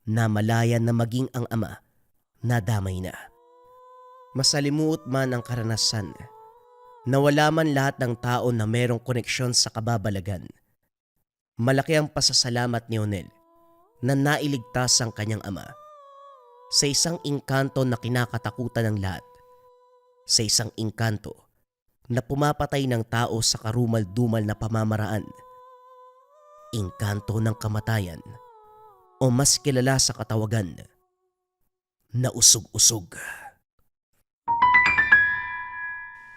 S2: namalayan na maging ang ama, nadamay na. Masalimuot man ang karanasan, nawala man lahat ng tao na merong koneksyon sa kababalagan. Malaki ang pasasalamat ni Unel na nailigtas ang kanyang ama sa isang engkanto na kinakatakutan ng lahat, sa isang engkanto na pumapatay ng tao sa karumal-dumal na pamamaraan, engkanto ng kamatayan o mas kilala sa katawagan na usog-usog.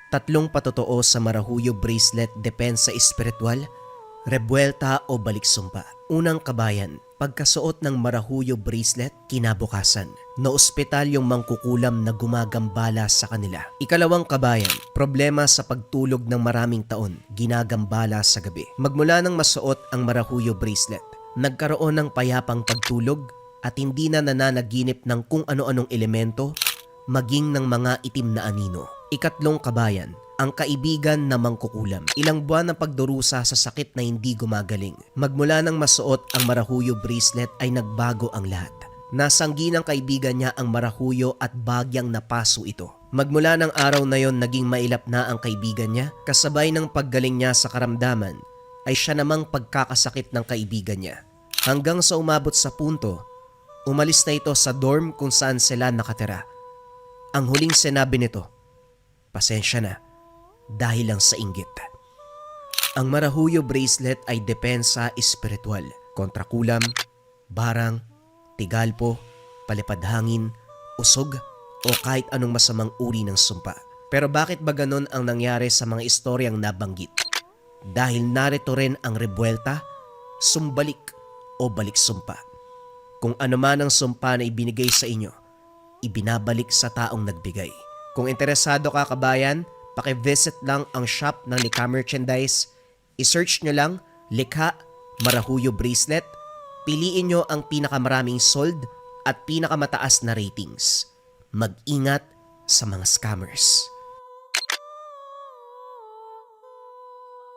S2: 3 patotoo sa Marahuyo Bracelet Depensa Espiritual Rebuelta o baliksumpa. Unang kabayan, pagkasuot ng Marahuyo bracelet, kinabukasan. Naospital yung mangkukulam na gumagambala sa kanila. Ikalawang kabayan, problema sa pagtulog ng maraming taon, ginagambala sa gabi. Magmula nang masuot ang Marahuyo bracelet, nagkaroon ng payapang pagtulog at hindi na nananaginip ng kung ano-anong elemento, maging ng mga itim na anino. Ikatlong kabayan, ang kaibigan na mangkukulam. Ilang buwan ng pagdurusa sa sakit na hindi gumagaling. Magmula nang masuot ang Marahuyo bracelet ay nagbago ang lahat. Nasanggi ng kaibigan niya ang Marahuyo at bagyang napaso ito. Magmula ng araw na yon naging mailap na ang kaibigan niya, kasabay ng paggaling niya sa karamdaman ay siya namang pagkakasakit ng kaibigan niya. Hanggang sa umabot sa punto, umalis na ito sa dorm kung saan sila nakatira. Ang huling sinabi nito, "Pasensya na, dahil lang sa inggit." Ang Marahuyo bracelet ay depensa espiritual kontra kulam, barang, tigalpo, palipadhangin, usog o kahit anong masamang uri ng sumpa. Pero bakit ba ganon ang nangyari sa mga istoryang nabanggit? Dahil narito rin ang rebuelta, sumbalik o baliksumpa. Kung ano man ang sumpa na ibinigay sa inyo, ibinabalik sa taong nagbigay. Kung interesado ka kabayan, paki-visit lang ang shop ng Likha Merchandise. I-search nyo lang, Likha Marahuyo Bracelet. Piliin nyo ang pinakamaraming sold at pinakamataas na ratings. Mag-ingat sa mga scammers.